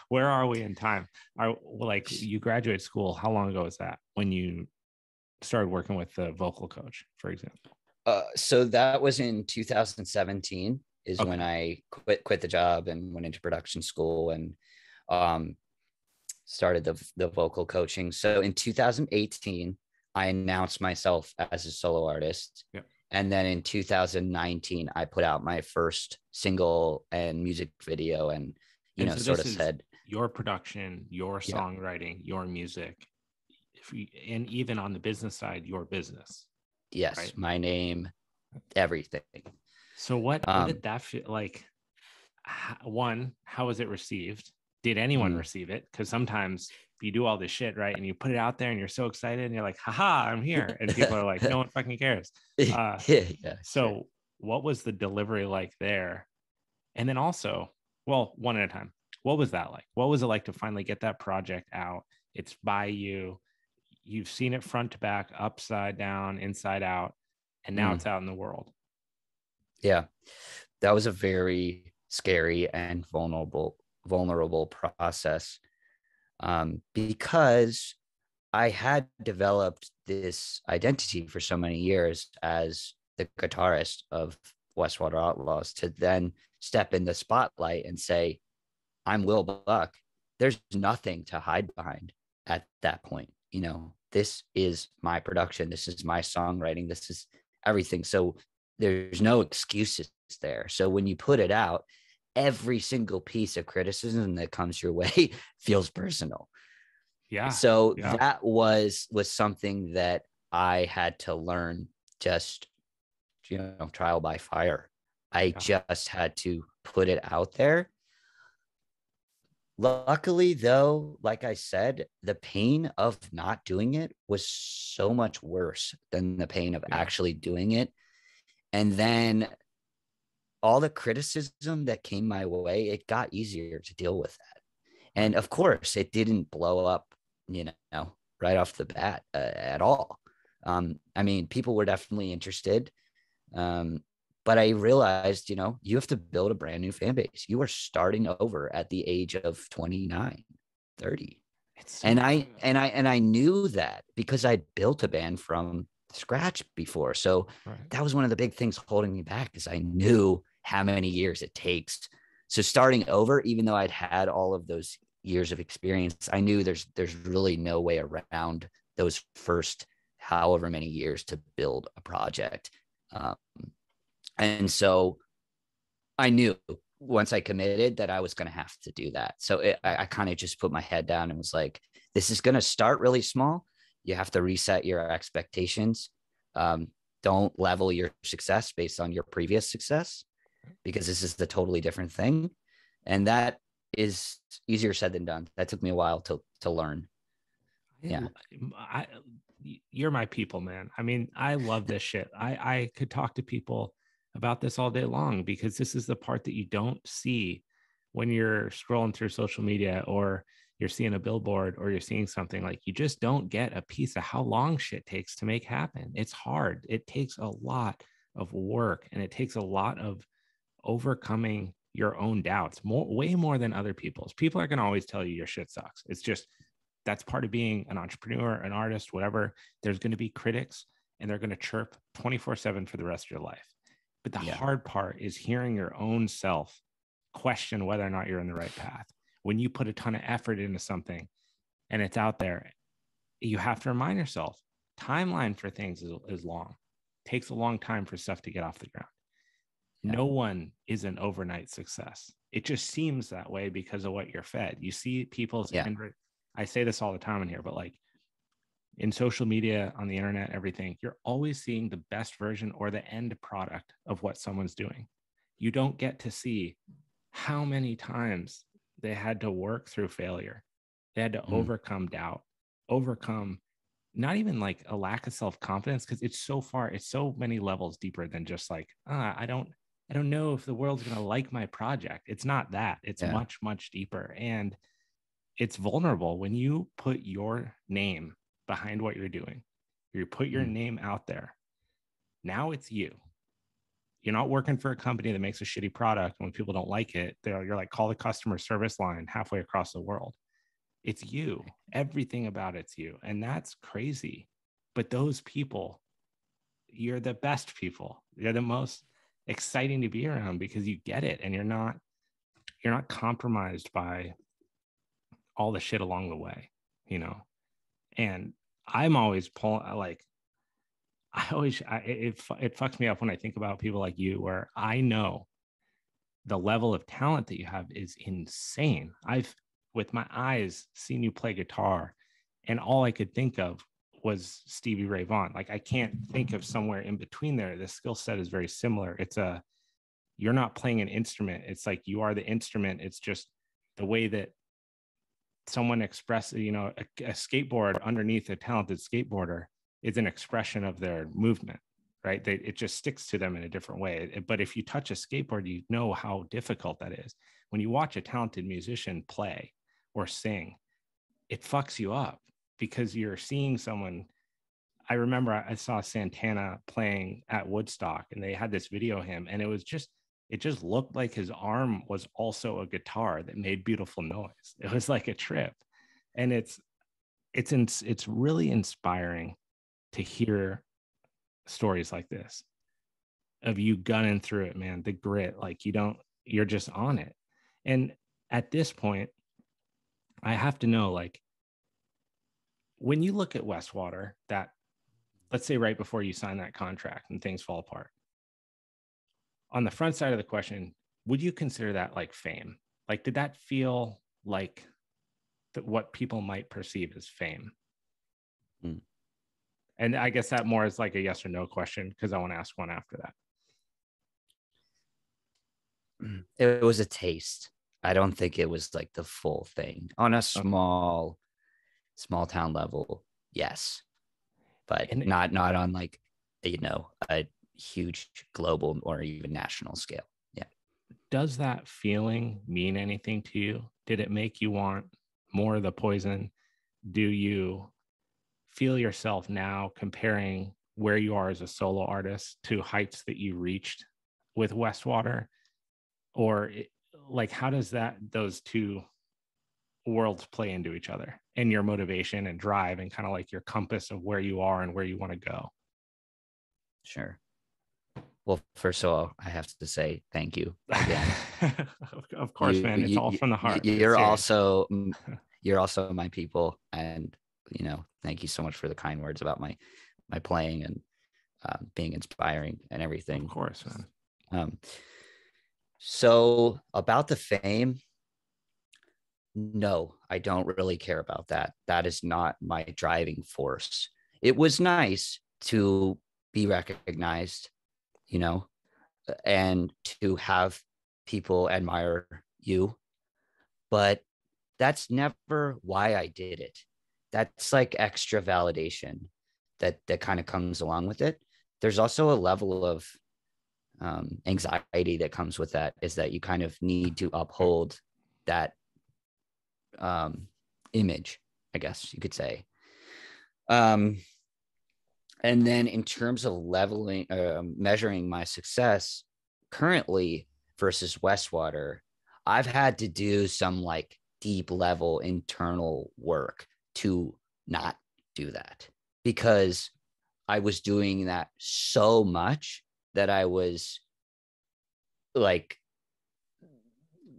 S1: Where are we in time? Are like you graduate school? How long ago was that when you started working with the vocal coach, for example?
S2: So that was in 2017 is when
S1: Okay.
S2: I quit the job and went into production school and um, started the vocal coaching. So in 2018, I announced myself as a solo artist.
S1: Yeah.
S2: And then in 2019, I put out my first single and music video and,
S1: And so
S2: sort
S1: this
S2: of
S1: is
S2: said,
S1: your production, your
S2: yeah,
S1: songwriting, your music, and even on the business side, your business,
S2: yes,
S1: right?
S2: my name, everything.
S1: So what
S2: Um,
S1: did that feel like? One, how was it received? Did anyone
S2: mm,
S1: receive it? Because sometimes you do all this shit, right? And you put it out there and you're so excited and you're like, haha, I'm here. And people are like, no one fucking cares. Uh,
S2: yeah, sure.
S1: so what was the delivery like there? And then also, well, one at a time, what was that like? What was it like to finally get that project out? It's by you. You've seen it front to back, upside down, inside out, and now
S2: Mm,
S1: it's out in the world.
S2: yeah, that was a very scary and vulnerable process because I had developed this identity for so many years as the guitarist of Westwater Outlaws to then step in the spotlight and say, I'm Will Buck. There's nothing to hide behind at that point. This is my production. This is my songwriting. This is everything. So there's no excuses there. So when you put it out, every single piece of criticism that comes your way feels personal.
S1: Yeah.
S2: So
S1: Yeah.
S2: that was something that I had to learn, just trial by fire. I
S1: Yeah.
S2: just had to put it out there. Luckily, though, like I said, the pain of not doing it was so much worse than the pain of
S1: Yeah.
S2: actually doing it. And then all the criticism that came my way, it got easier to deal with that. And
S1: Right.
S2: of course, it didn't blow up, right off the bat at all. I mean, people were definitely interested. Um, but I realized, you have to build a brand new fan base. You are starting over at the age of 29, 30.
S1: It's so
S2: And I
S1: true.
S2: and I and I knew that because I built a band from scratch before. So
S1: Right.
S2: that was one of the big things holding me back is I knew how many years it takes. So starting over, even though I'd had all of those years of experience, I knew there's really no way around those first however many years to build a project. Um, and so I knew once I committed that I was going to have to do that. So I kind of just put my head down and was like, this is going to start really small. You have to reset your expectations. Um, don't level your success based on your previous success because this is a totally different thing. And that is easier said than done. That took me a while to learn. Yeah.
S1: I, you're my people, man. I mean, I love this shit. I could talk to people about this all day long because this is the part that you don't see when you're scrolling through social media or you're seeing a billboard or you're seeing something. Like you just don't get a piece of how long shit takes to make happen. It's hard. It takes a lot of work and it takes a lot of overcoming your own doubts, way more than other people's. People are going to always tell you your shit sucks. It's just that's part of being an entrepreneur, an artist, whatever. There's going to be critics and they're going to chirp 24/7 for the rest of your life. But the
S2: Yeah.
S1: hard part is hearing your own self question whether or not you're in the right path. When you put a ton of effort into something and it's out there, you have to remind yourself timeline for things is long. It takes a long time for stuff to get off the ground.
S2: Yeah.
S1: No one is an overnight success. It just seems that way because of what you're fed. You see people's
S2: Yeah.
S1: end. I say this all the time in here, but like in social media, on the internet, everything, you're always seeing the best version or the end product of what someone's doing. You don't get to see how many times they had to work through failure. They had to
S2: Mm.
S1: overcome doubt, overcome not even like a lack of self-confidence, because it's so many levels deeper than just like, I don't know if the world's going to like my project. It's not that. It's
S2: Yeah.
S1: much, much deeper. And it's vulnerable when you put your name behind what you're doing. You put your name out there. Now it's you. You're not working for a company that makes a shitty product. When people don't like it, you're like, call the customer service line halfway across the world. It's you. Everything about it's you. And that's crazy. But those people, you're the best people. You're the most exciting to be around because you get it, and you're not compromised by all the shit along the way, you know. And I'm always pulling, like, it fucks me up when I think about people like you, where I know the level of talent that you have is insane. I've, with my eyes, seen you play guitar, and all I could think of was Stevie Ray Vaughan. Like, I can't think of somewhere in between there. The skill set is very similar. You're not playing an instrument. It's like you are the instrument. It's just the way that someone expresses, a skateboard underneath a talented skateboarder is an expression of their movement, right? It just sticks to them in a different way. But if you touch a skateboard, you know how difficult that is. When you watch a talented musician play or sing, it fucks you up because you're seeing someone. I remember I saw Santana playing at Woodstock, and they had this video of him, and it just looked like his arm was also a guitar that made beautiful noise. It was like a trip. And it's really inspiring to hear stories like this of you gunning through it, man. The grit, like you're just on it. And at this point, I have to know, like, when you look at Westwater, that, let's say right before you sign that contract and things fall apart, on the front side of the question, would you consider that like fame? Like, did that feel like what people might perceive as fame? And I guess that more is like a yes or no question, because I want to ask one after that.
S2: It was a taste. I don't think it was like the full thing on a small town level. Yes, but not on like, a huge global or even national scale. Yeah.
S1: Does that feeling mean anything to you? Did it make you want more of the poison? Do you feel yourself now comparing where you are as a solo artist to heights that you reached with Westwater? Or like, how does those two worlds play into each other, and your motivation and drive, and kind of like your compass of where you are and where you want to go?
S2: Sure. Well, first of all, I have to say thank you again.
S1: Of course, man. It's all from the heart.
S2: You're also my people, and thank you so much for the kind words about my playing and being inspiring and everything.
S1: Of course, man.
S2: So about the fame, no, I don't really care about that. That is not my driving force. It was nice to be recognized, and to have people admire you, but that's never why I did it. That's like extra validation that kind of comes along with it. There's also a level of anxiety that comes with that, is that you kind of need to uphold that image, I guess you could say. And then in terms of measuring my success currently versus Westwater, I've had to do some like deep level internal work to not do that, because I was doing that so much that I was like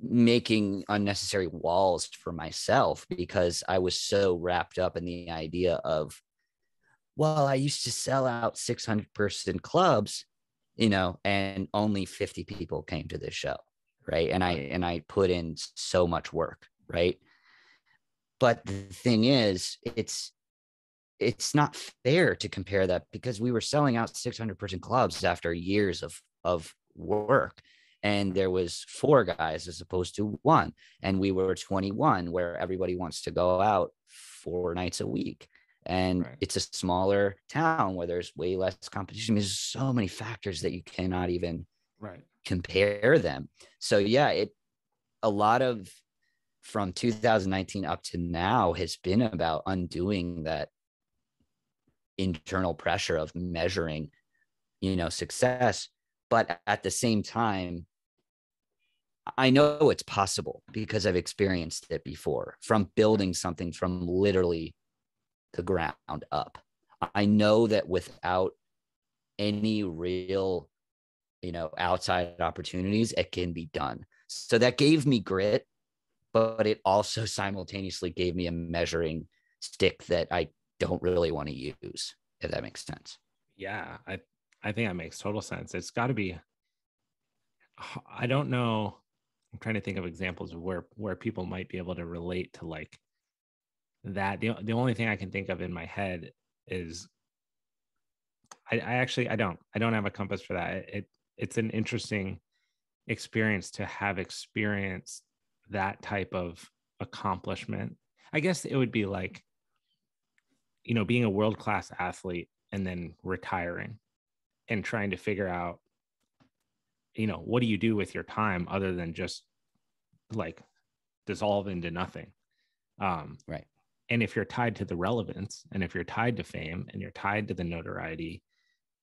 S2: making unnecessary walls for myself, because I was so wrapped up in the idea of, well, I used to sell out 600-person clubs, and only 50 people came to this show, right? And I put in so much work, right? But the thing is, it's not fair to compare that, because we were selling out 600-person clubs after years of work, and there was 4 guys as opposed to 1, and we were 21, where everybody wants to go out 4 nights a week. and
S1: Right.
S2: it's a smaller town where there's way less competition. There's so many factors that you cannot even
S1: Right.
S2: compare them. So yeah, a lot of from 2019 up to now has been about undoing that internal pressure of measuring, success. But at the same time, I know it's possible because I've experienced it before, from building something from literally the ground up. I know that without any real, outside opportunities, it can be done. So that gave me grit, but it also simultaneously gave me a measuring stick that I don't really want to use, if that makes sense.
S1: Yeah, I think that makes total sense. It's got to be. I don't know. I'm trying to think of examples of where people might be able to relate to like that. The only thing I can think of in my head is I don't have a compass for that. It's an interesting experience to have experienced that type of accomplishment. I guess it would be like, being a world-class athlete and then retiring and trying to figure out, what do you do with your time other than just like dissolve into nothing.
S2: Right.
S1: And if you're tied to the relevance, and if you're tied to fame, and you're tied to the notoriety,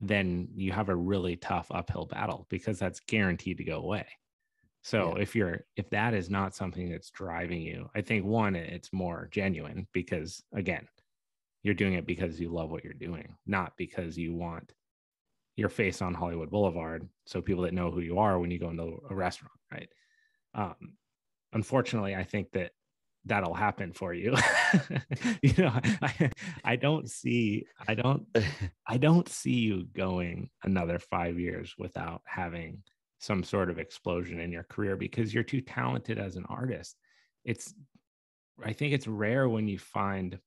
S1: then you have a really tough uphill battle because that's guaranteed to go away. So
S2: Yeah.
S1: if that is not something that's driving you, I think one, it's more genuine because again, you're doing it because you love what you're doing, not because you want your face on Hollywood Boulevard so people that know who you are when you go into a restaurant, right? Um, Unfortunately, I think that that'll happen for you. I don't see I don't see you going another 5 years without having some sort of explosion in your career because you're too talented as an artist. It's I think it's rare when you find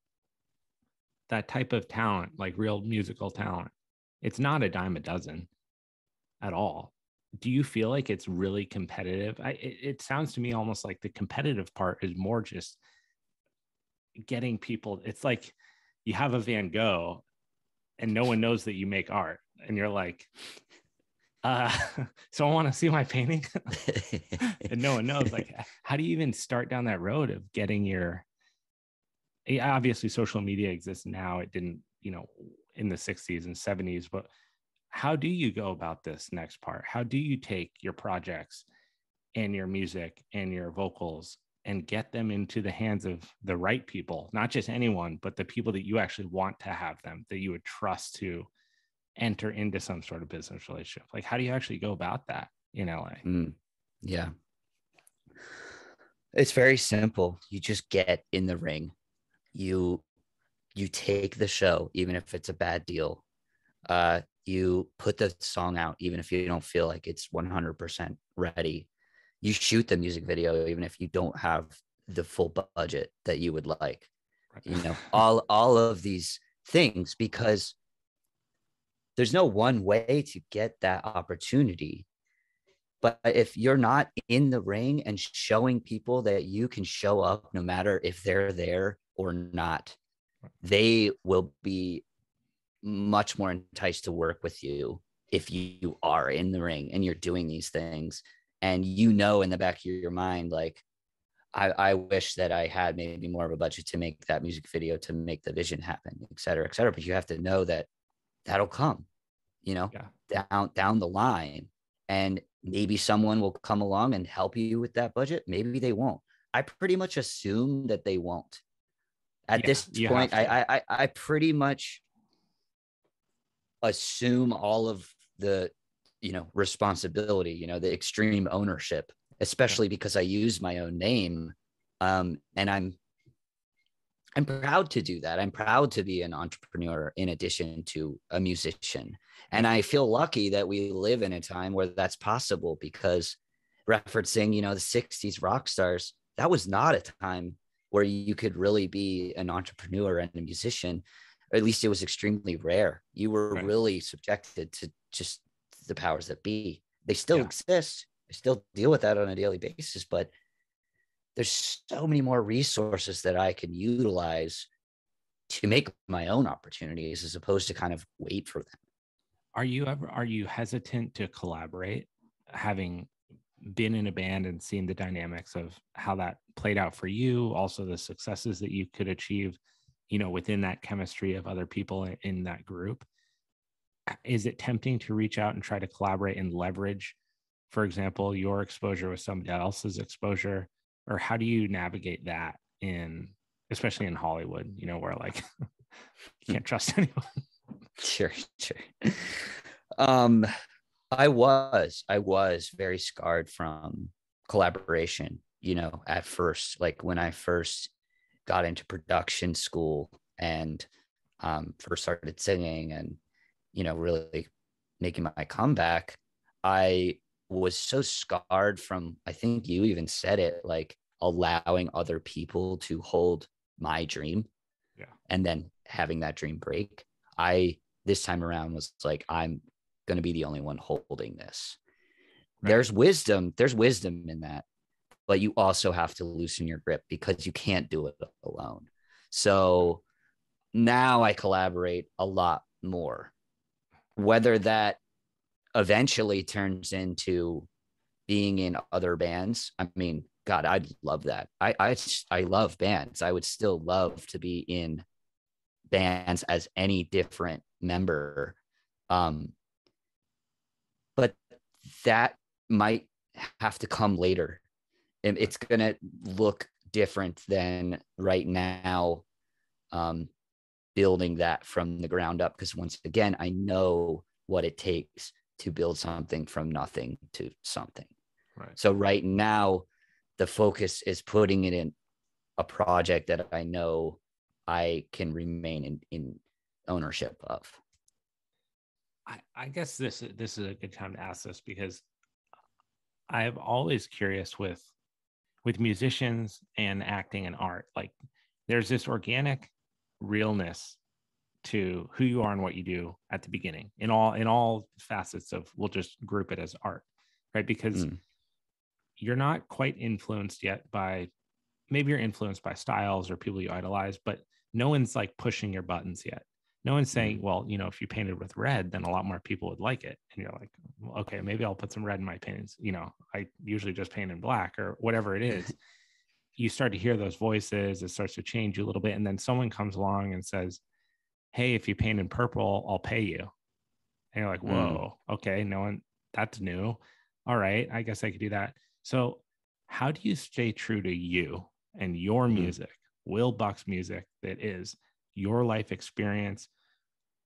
S1: that type of talent, like real musical talent. It's not a dime a dozen at all. Do you feel like it's really competitive? It sounds to me almost like the competitive part is more just getting people. It's like you have a Van Gogh and no one knows that you make art. And you're like, uh, so I want to see my painting. And no one knows. Like, how do you even start down that road of getting your, obviously social media exists now. It didn't, in the 60s and 70s, but how do you go about this next part? How do you take your projects and your music and your vocals and get them into the hands of the right people, not just anyone, but the people that you actually want to have them, that you would trust to enter into some sort of business relationship? Like, how do you actually go about that in LA?
S2: Yeah. It's very simple. You just get in the ring. You take the show, even if it's a bad deal. You put the song out, even if you don't feel like it's 100% ready. You shoot the music video, even if you don't have the full budget that you would like. All of these things, because there's no one way to get that opportunity. But if you're not in the ring and showing people that you can show up no matter if they're there or not, they will be much more enticed to work with you if you are in the ring and you're doing these things. And in the back of your mind, like, I wish that I had maybe more of a budget to make that music video, to make the vision happen, et cetera, et cetera. But you have to know that that'll come, down the line. And maybe someone will come along and help you with that budget. Maybe they won't. I pretty much assume that they won't. At
S1: Yeah,
S2: this
S1: you
S2: point,
S1: have to.
S2: I pretty much assume all of the, responsibility, the extreme ownership,
S1: Yeah.
S2: especially because I use my own name. And I'm proud to do that. I'm proud to be an entrepreneur in addition to a musician. And
S1: Yeah.
S2: I feel lucky that we live in a time where that's possible, because referencing, the 60s rock stars, that was not a time where you could really be an entrepreneur and a musician. Or at least it was extremely rare. You were
S1: Right.
S2: really subjected to just the powers that be. They still
S1: Yeah.
S2: exist. I still deal with that on a daily basis, but there's so many more resources that I can utilize to make my own opportunities as opposed to kind of wait for them.
S1: Are you hesitant to collaborate, having been in a band and seen the dynamics of how that played out for you, also the successes that you could achieve, within that chemistry of other people in that group? Is it tempting to reach out and try to collaborate and leverage, for example, your exposure with somebody else's exposure? Or how do you navigate that especially in Hollywood, where like you can't trust anyone?
S2: Sure. um I was very scarred from collaboration, at first, like when I first got into production school and first started singing and, really making my comeback. I was so scarred from, I think you even said it, like allowing other people to hold my dream,
S1: Yeah.
S2: and then having that dream break. This time around was like, I'm going to be the only one holding this. Right. There's wisdom in that, but you also have to loosen your grip because you can't do it alone. So now I collaborate a lot more, whether that eventually turns into being in other bands. I mean, God, I'd love that. I love bands. I would still love to be in bands as any different member. But that might have to come later. It's going to look different than right now, building that from the ground up. Because once again, I know what it takes to build something from nothing to something.
S1: Right.
S2: So right now, the focus is putting it in a project that I know I can remain in ownership of.
S1: I guess this is a good time to ask this, because I'm always curious with musicians and acting and art. Like, there's this organic realness to who you are and what you do at the beginning in all facets of, we'll just group it as art, right? Because you're not quite influenced yet by, maybe you're influenced by styles or people you idolize, but no one's like pushing your buttons yet. No one's saying, well, if you painted with red, then a lot more people would like it. And you're like, well, okay, maybe I'll put some red in my paintings. I usually just paint in black or whatever it is. You start to hear those voices. It starts to change you a little bit. And then someone comes along and says, hey, if you paint in purple, I'll pay you. And you're like, whoa, okay, no one, that's new. All right, I guess I could do that. So how do you stay true to you and your music, Will Buck's music, that is your life experience,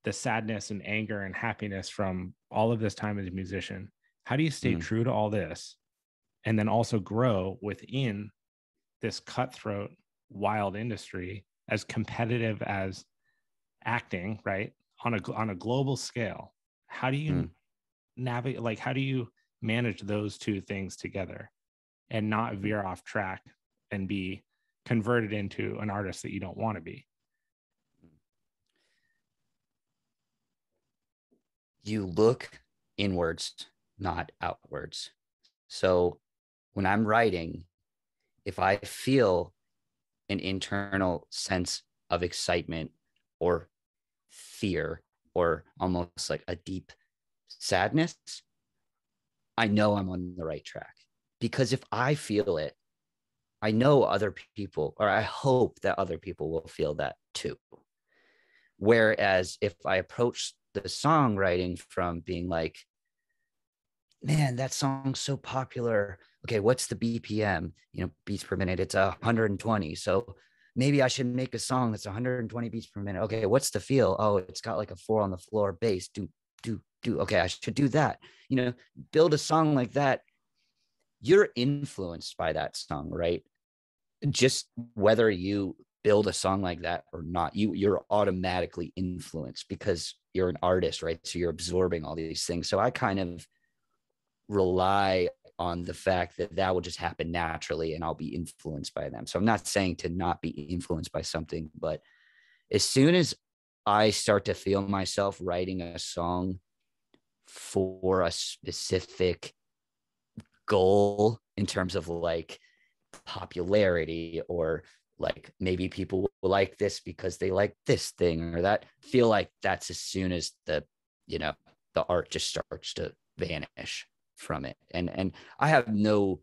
S1: the sadness and anger and happiness from all of this time as a musician? How do you stay true to all this and then also grow within this cutthroat, wild industry, as competitive as acting, right? On a global scale? How do you navigate, like, how do you manage those two things together and not veer off track and be converted into an artist that you don't want to be?
S2: You look inwards, not outwards. So when I'm writing, if I feel an internal sense of excitement or fear or almost like a deep sadness, I know I'm on the right track. Because if I feel it, I know other people, or I hope that other people will feel that too. Whereas if I approach the songwriting from being like, man, that song's so popular. Okay, what's the BPM? Beats per minute. It's 120. So maybe I should make a song that's 120 beats per minute. Okay, what's the feel? Oh, it's got like a 4 on the floor bass. Do. Okay, I should do that. Build a song like that. You're influenced by that song, right? Just whether you build a song like that or not, you're automatically influenced because you're an artist, right? So you're absorbing all these things. So I kind of rely on the fact that will just happen naturally and I'll be influenced by them. So I'm not saying to not be influenced by something, but as soon as I start to feel myself writing a song for a specific goal in terms of like popularity or like maybe people will like this because they like this thing or that. Feel like that's as soon as the, you know, the art just starts to vanish from it. And I have no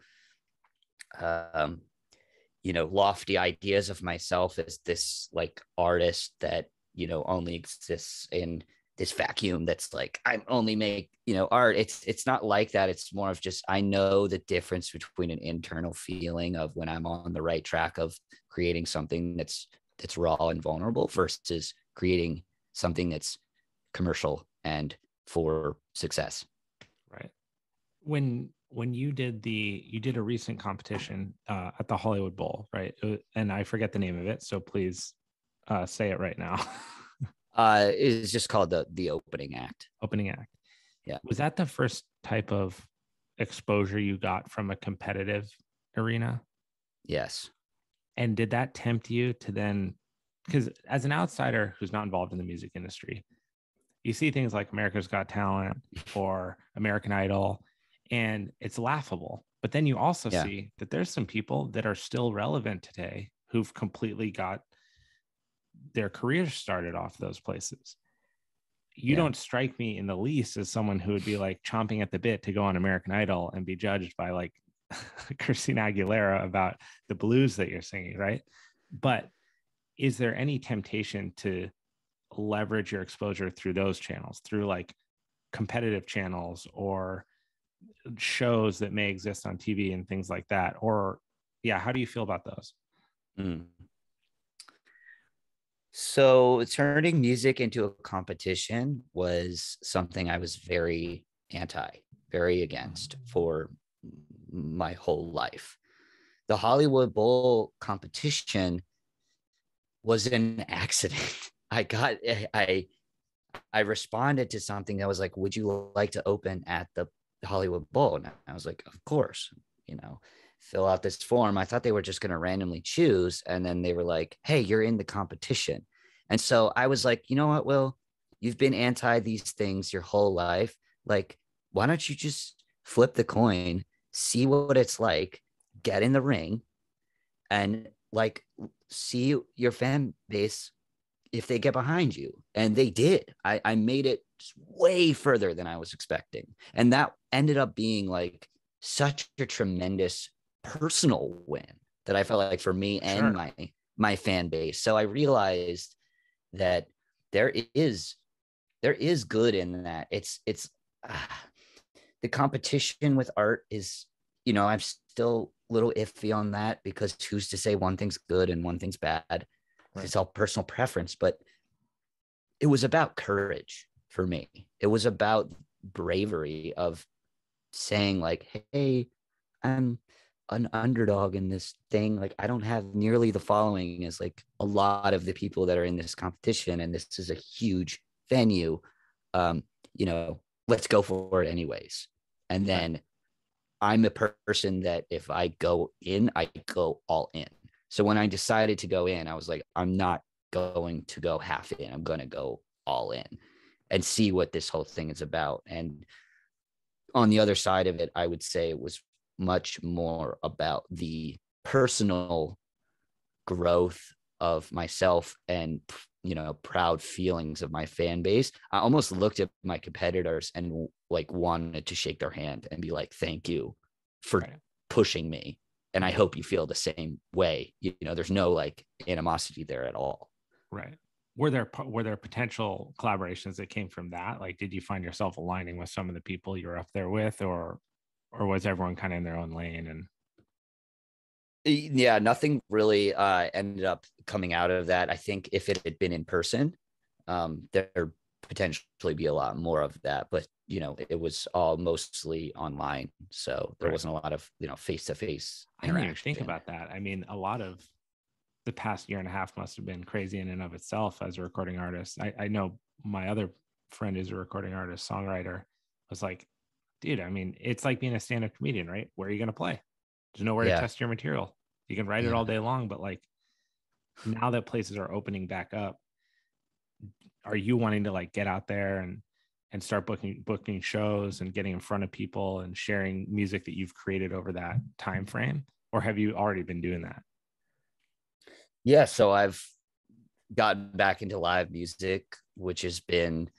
S2: you know, lofty ideas of myself as this like artist that, you know, only exists in this vacuum that's like I'm only make, you know, art. It's not like that. It's more of just I know the difference between an internal feeling of when I'm on the right track of creating something that's raw and vulnerable versus creating something that's commercial and for success.
S1: Right. When you did a recent competition at the Hollywood Bowl, right? And I forget the name of it, so please say it right now.
S2: It's just called the opening act.
S1: Opening act.
S2: Yeah.
S1: Was that the first type of exposure you got from a competitive arena?
S2: Yes.
S1: And did that tempt you to then, because as an outsider who's not involved in the music industry, you see things like America's Got Talent or American Idol, and it's laughable. But then you also see that there's some people that are still relevant today who've completely got their careers started off those places. You don't strike me in the least as someone who would be like chomping at the bit to go on American Idol and be judged by like Christina Aguilera about the blues that you're singing, right? But is there any temptation to leverage your exposure through those channels, through like competitive channels or shows that may exist on TV and things like that? Or how do you feel about those?
S2: So turning music into a competition was something I was very very against for my whole life. The Hollywood Bowl competition was an accident. I responded to something that was like, would you like to open at the Hollywood Bowl? And I was like, of course, you know, fill out this form. I thought they were just going to randomly choose. And then they were like, hey, you're in the competition. And so I was like, you know what, Will, you've been anti these things your whole life. Like, why don't you just flip the coin, see what it's like, get in the ring and like see your fan base if they get behind you. And they did. I made it way further than I was expecting. And that ended up being like such a tremendous personal win that I felt like for me and my fan base. So I realized that there is good in that. It's the competition with art is, you know, I'm still a little iffy on that because who's to say one thing's good and one thing's bad? Right. It's all personal preference, but it was about courage for me. It was about bravery of saying like, hey, I'm an underdog in this thing. Like, I don't have nearly the following as like a lot of the people that are in this competition. And this is a huge venue. You know, let's go for it anyways. And then I'm a person that if I go in, I go all in. So when I decided to go in, I was like, I'm not going to go half in. I'm going to go all in and see what this whole thing is about. And on the other side of it, I would say it was much more about the personal growth of myself and, you know, proud feelings of my fan base. I almost looked at my competitors and like wanted to shake their hand and be like, thank you for pushing me. And I hope you feel the same way. You know, there's no like animosity there at all.
S1: Right. Were there potential collaborations that came from that? Like, did you find yourself aligning with some of the people you're up there with, or was everyone kind of in their own lane? And
S2: yeah, nothing really ended up coming out of that. I think if it had been in person, there potentially be a lot more of that. But you know, it was all mostly online, so there wasn't a lot of, you know, face-to-face
S1: interaction. I didn't even think about that. I mean, a lot of the past year and a half must have been crazy in and of itself as a recording artist. I know my other friend is a recording artist, songwriter, was like, dude, I mean, it's like being a stand-up comedian, right? Where are you going to play? There's nowhere to test your material. You can write it all day long, but like now that places are opening back up, are you wanting to like get out there and start booking shows and getting in front of people and sharing music that you've created over that time frame? Or have you already been doing that?
S2: Yeah, so I've gotten back into live music, which has been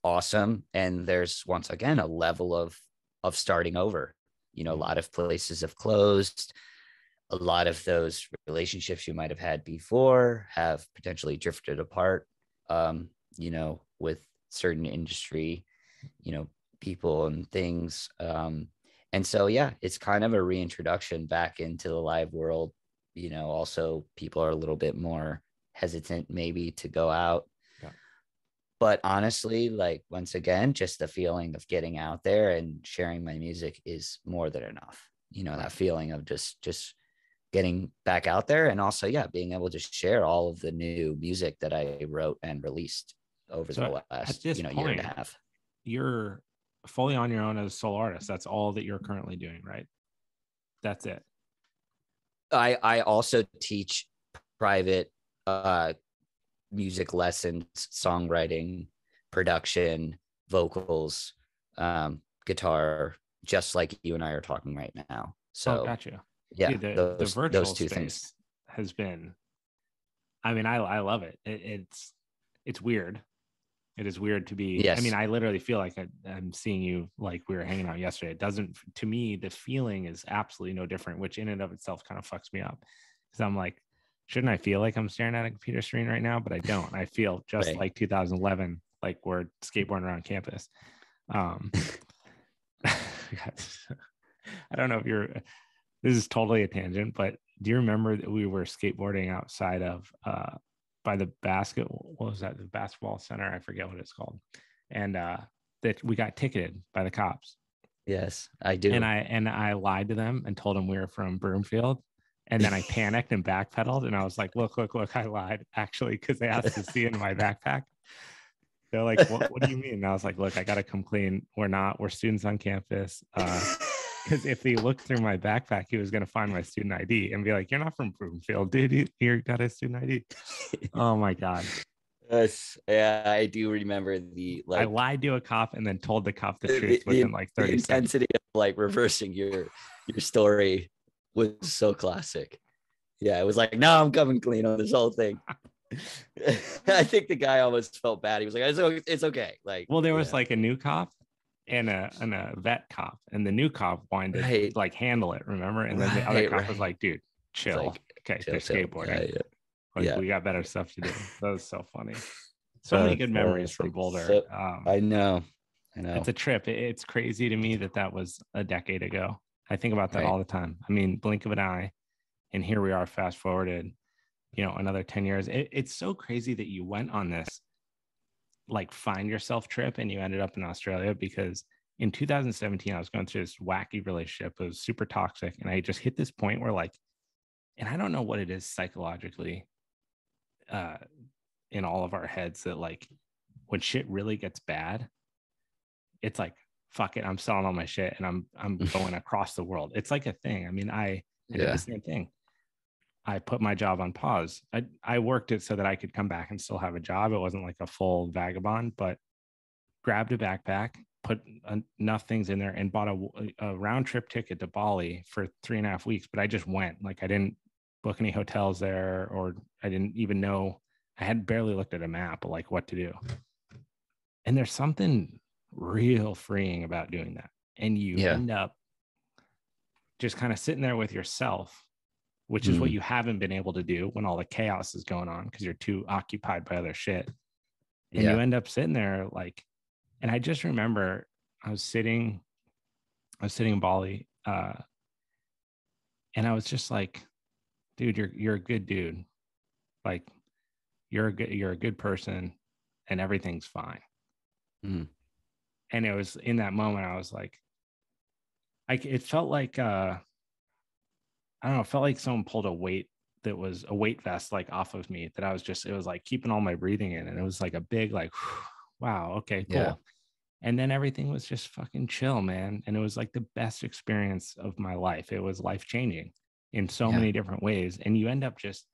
S2: awesome. And there's once again a level of starting over. A lot of places have closed. A lot of those relationships you might have had before have potentially drifted apart. With certain industry, people and things. And so yeah, it's kind of a reintroduction back into the live world. Also people are a little bit more hesitant maybe to go out.
S1: Yeah.
S2: But honestly, like once again, just the feeling of getting out there and sharing my music is more than enough.
S1: Right.
S2: That feeling of just getting back out there, and also yeah, being able to share all of the new music that I wrote and released over the
S1: At
S2: last
S1: this
S2: year
S1: point,
S2: and a half.
S1: you're fully on your own as a solo artist. That's all that you're currently doing, right? That's it.
S2: I also teach private music lessons, songwriting, production, vocals, guitar, just like you and I are talking right now. So
S1: gotcha.
S2: yeah,
S1: Dude, the virtual
S2: those two
S1: space
S2: things
S1: has been, I mean, I love it. It's weird. It is weird to be,
S2: yes.
S1: I mean, I literally feel like I'm seeing you like we were hanging out yesterday. It doesn't, to me, the feeling is absolutely no different, which in and of itself kind of fucks me up. Because I'm like, shouldn't I feel like I'm staring at a computer screen right now? But I don't. I feel just
S2: Right.
S1: like 2011, like we're skateboarding around campus. I don't know if this is totally a tangent, but do you remember that we were skateboarding outside of by the what was that, the basketball center? I forget what it's called. And that we got ticketed by the cops.
S2: Yes, I do.
S1: And I lied to them and told them we were from Broomfield. And then I panicked and backpedaled, and I was like, look, I lied, actually, because they asked to see in my backpack. They're like, what do you mean? And I was like, look, I got to come clean. We're students on campus. Because if he looked through my backpack, he was going to find my student ID and be like, you're not from Broomfield, dude. You got a student ID. Oh my God.
S2: Yes, yeah, I do remember I
S1: lied to a cop and then told the cop the truth within like 30
S2: the intensity
S1: seconds.
S2: of like reversing your story was so classic. Yeah, it was like, no, I'm coming clean on this whole thing. I think the guy almost felt bad. He was like, it's okay. Like,
S1: well, there was like a new cop and a vet cop, and the new cop wanted to like handle it, remember? And then the other cop was like, dude, chill. Like, okay, they're skateboarding. Yeah. We got better stuff to do. That was so funny. So many good memories from Boulder.
S2: I know.
S1: It's a trip. It's crazy to me that was a decade ago. I think about that all the time. I mean, blink of an eye, and here we are, fast forwarded, another 10 years. It's so crazy that you went on this like find yourself trip and you ended up in Australia, because in 2017 I was going through this wacky relationship. It was super toxic, and I just hit this point where like, and I don't know what it is psychologically in all of our heads, that like when shit really gets bad, it's like, fuck it, I'm selling all my shit and I'm going across the world. It's like a thing. I mean, I did the same thing. I put my job on pause. I worked it so that I could come back and still have a job. It wasn't like a full vagabond, but grabbed a backpack, put enough things in there, and bought a round trip ticket to Bali for 3.5 weeks. But I just went. Like, I didn't book any hotels there, or I didn't even know. I had barely looked at a map of like what to do. And there's something real freeing about doing that. And you end up just kind of sitting there with yourself, which is what you haven't been able to do when all the chaos is going on, because you're too occupied by other shit. And you end up sitting there like, and I just remember I was sitting in Bali, and I was just like, dude, you're a good dude. Like, you're a good person, and everything's fine. And it was in that moment I was like, it felt like I don't know, it felt like someone pulled a weight that was a weight vest like off of me, that I was just, it was like keeping all my breathing in, and it was like a big like, wow, okay, cool. And then everything was just fucking chill, man. And it was like the best experience of my life. It was life changing in so many different ways. And you end up just,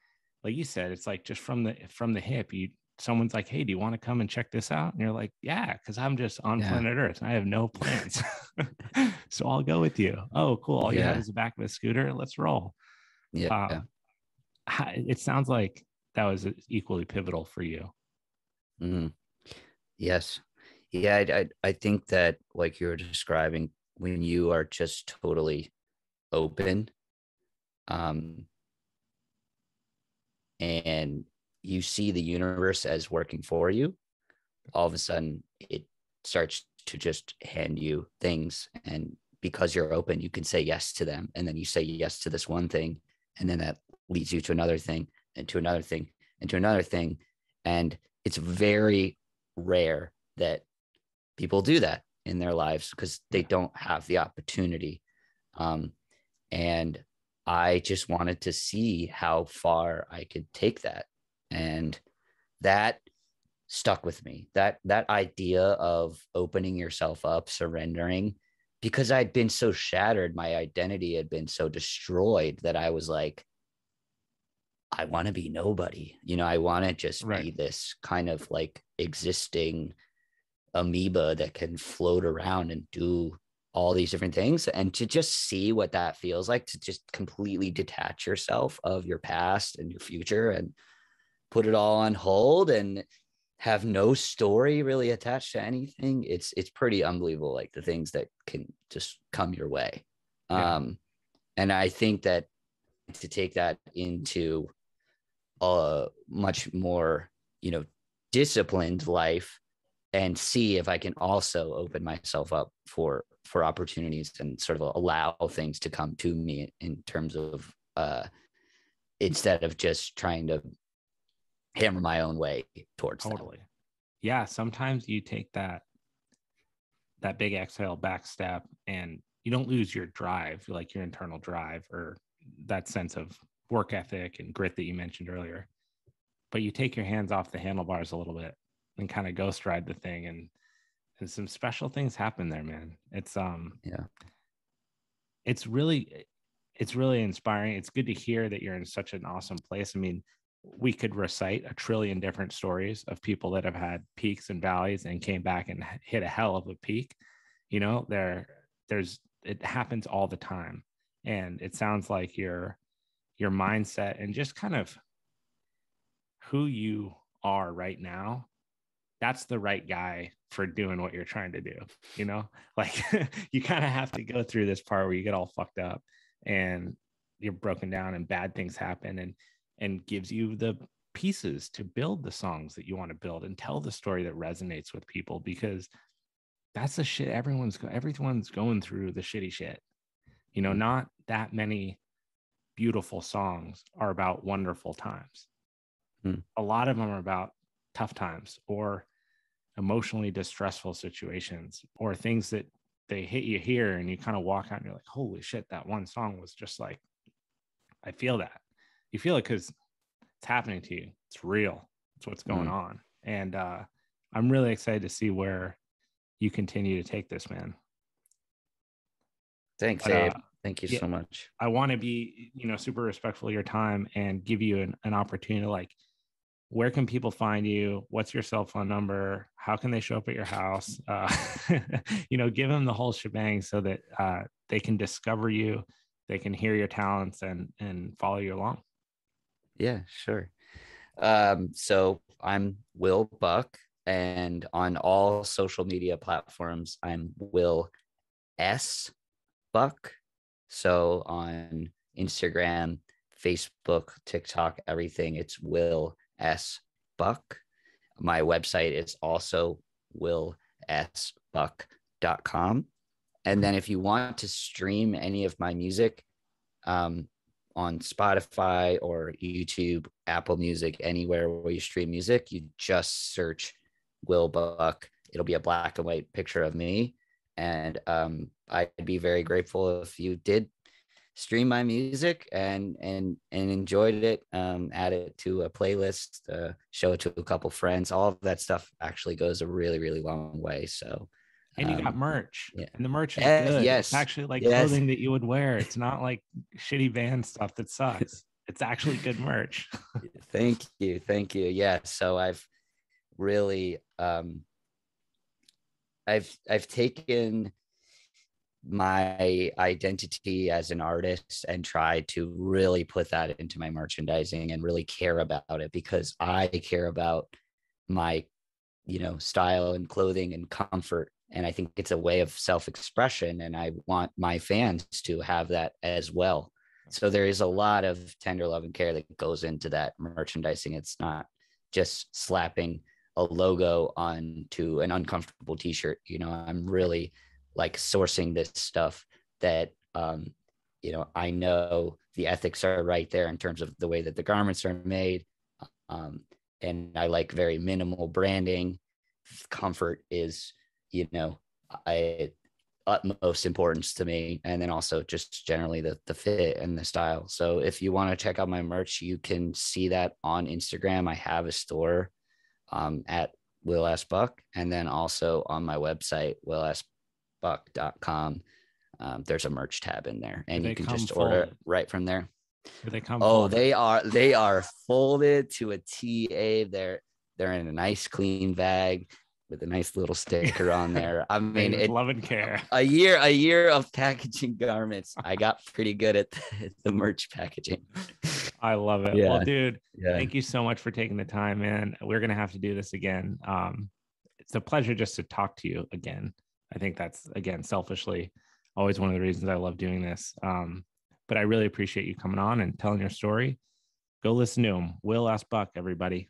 S1: like you said, it's like just from the hip, someone's like, hey, do you want to come and check this out? And you're like, yeah, because I'm just on planet Earth and I have no plans. So I'll go with you. Oh, cool. All you have is the back of a scooter. Let's roll. It sounds like that was equally pivotal for you.
S2: Mm-hmm. Yes. Yeah, I think that, like you were describing, when you are just totally open, um, and you see the universe as working for you, all of a sudden it starts to just hand you things. And because you're open, you can say yes to them. And then you say yes to this one thing. And then that leads you to another thing and to another thing and to another thing. And it's very rare that people do that in their lives because they don't have the opportunity. Um, and I just wanted to see how far I could take that. And that stuck with me. That idea of opening yourself up, surrendering, because I'd been so shattered, my identity had been so destroyed that I was like, I want to be nobody. I want to just
S1: Right.
S2: be this kind of like existing amoeba that can float around and do all these different things, and to just see what that feels like, to just completely detach yourself of your past and your future and put it all on hold and have no story really attached to anything. It's pretty unbelievable, like the things that can just come your way.
S1: Yeah.
S2: And I think that to take that into a much more, disciplined life, and see if I can also open myself up for opportunities and sort of allow things to come to me in terms of instead of just trying to hammer my own way towards
S1: Totally. Yeah. Sometimes you take that big exhale, back step, and you don't lose your drive, like your internal drive or that sense of work ethic and grit that you mentioned earlier. But you take your hands off the handlebars a little bit and kind of ghost ride the thing, and some special things happen there, man.
S2: Yeah.
S1: It's really inspiring. It's good to hear that you're in such an awesome place. I mean, we could recite a trillion different stories of people that have had peaks and valleys and came back and hit a hell of a peak. There's it happens all the time. And it sounds like your mindset and just kind of who you are right now, that's the right guy for doing what you're trying to do. Like you kind of have to go through this part where you get all fucked up and you're broken down and bad things happen, and gives you the pieces to build the songs that you want to build and tell the story that resonates with people, because that's the shit everyone's going through, the shitty shit. Not that many beautiful songs are about wonderful times. A lot of them are about tough times or emotionally distressful situations or things that they hit you here and you kind of walk out and you're like, holy shit, that one song was just like, I feel that. You feel it because it's happening to you. It's real. It's what's going on. And I'm really excited to see where you continue to take this, man.
S2: Thanks, Abe. Thank you so much.
S1: I want to be, super respectful of your time and give you an opportunity to, like, where can people find you? What's your cell phone number? How can they show up at your house? Give them the whole shebang so that they can discover you, they can hear your talents and follow you along.
S2: Yeah, sure. So I'm Will Buck, and on all social media platforms, I'm Will S. Buck. So on Instagram, Facebook, TikTok, everything, it's Will S. Buck. My website is also willsbuck.com. And then if you want to stream any of my music on Spotify or YouTube, Apple Music, anywhere where you stream music, you just search Will Buck. It'll be a black and white picture of me. And I'd be very grateful if you did stream my music and enjoyed it, add it to a playlist, show it to a couple friends. All of that stuff actually goes a really, really long way. So,
S1: and you got merch,
S2: yeah.
S1: And the merch is good.
S2: Yes,
S1: it's actually like
S2: yes.
S1: clothing that you would wear. It's not like shitty band stuff that sucks. It's actually good merch.
S2: Thank you. Yeah. So I've really, I've taken my identity as an artist and try to really put that into my merchandising and really care about it, because I care about my, style and clothing and comfort. And I think it's a way of self-expression, and I want my fans to have that as well. So there is a lot of tender love and care that goes into that merchandising. It's not just slapping a logo onto an uncomfortable t-shirt. I'm really like sourcing this stuff that I know the ethics are right there in terms of the way that the garments are made. And I like very minimal branding. Comfort is, I utmost importance to me. And then also just generally the fit and the style. So if you want to check out my merch, you can see that on Instagram. I have a store at Will S. Buck, and then also on my website, willsbuck.com. There's a merch tab in there, and you can just order it right from there.
S1: Do they come?
S2: Oh, folded? They are folded to a TA. They're in a nice clean bag with a nice little sticker on there. I mean,
S1: love and care.
S2: A year of packaging garments. I got pretty good at the merch packaging.
S1: I love it. Yeah. Well, dude, thank you so much for taking the time, man. We're going to have to do this again. It's a pleasure just to talk to you again. I think that's, again, selfishly, always one of the reasons I love doing this. But I really appreciate you coming on and telling your story. Go listen to him. Will S. Buck, everybody.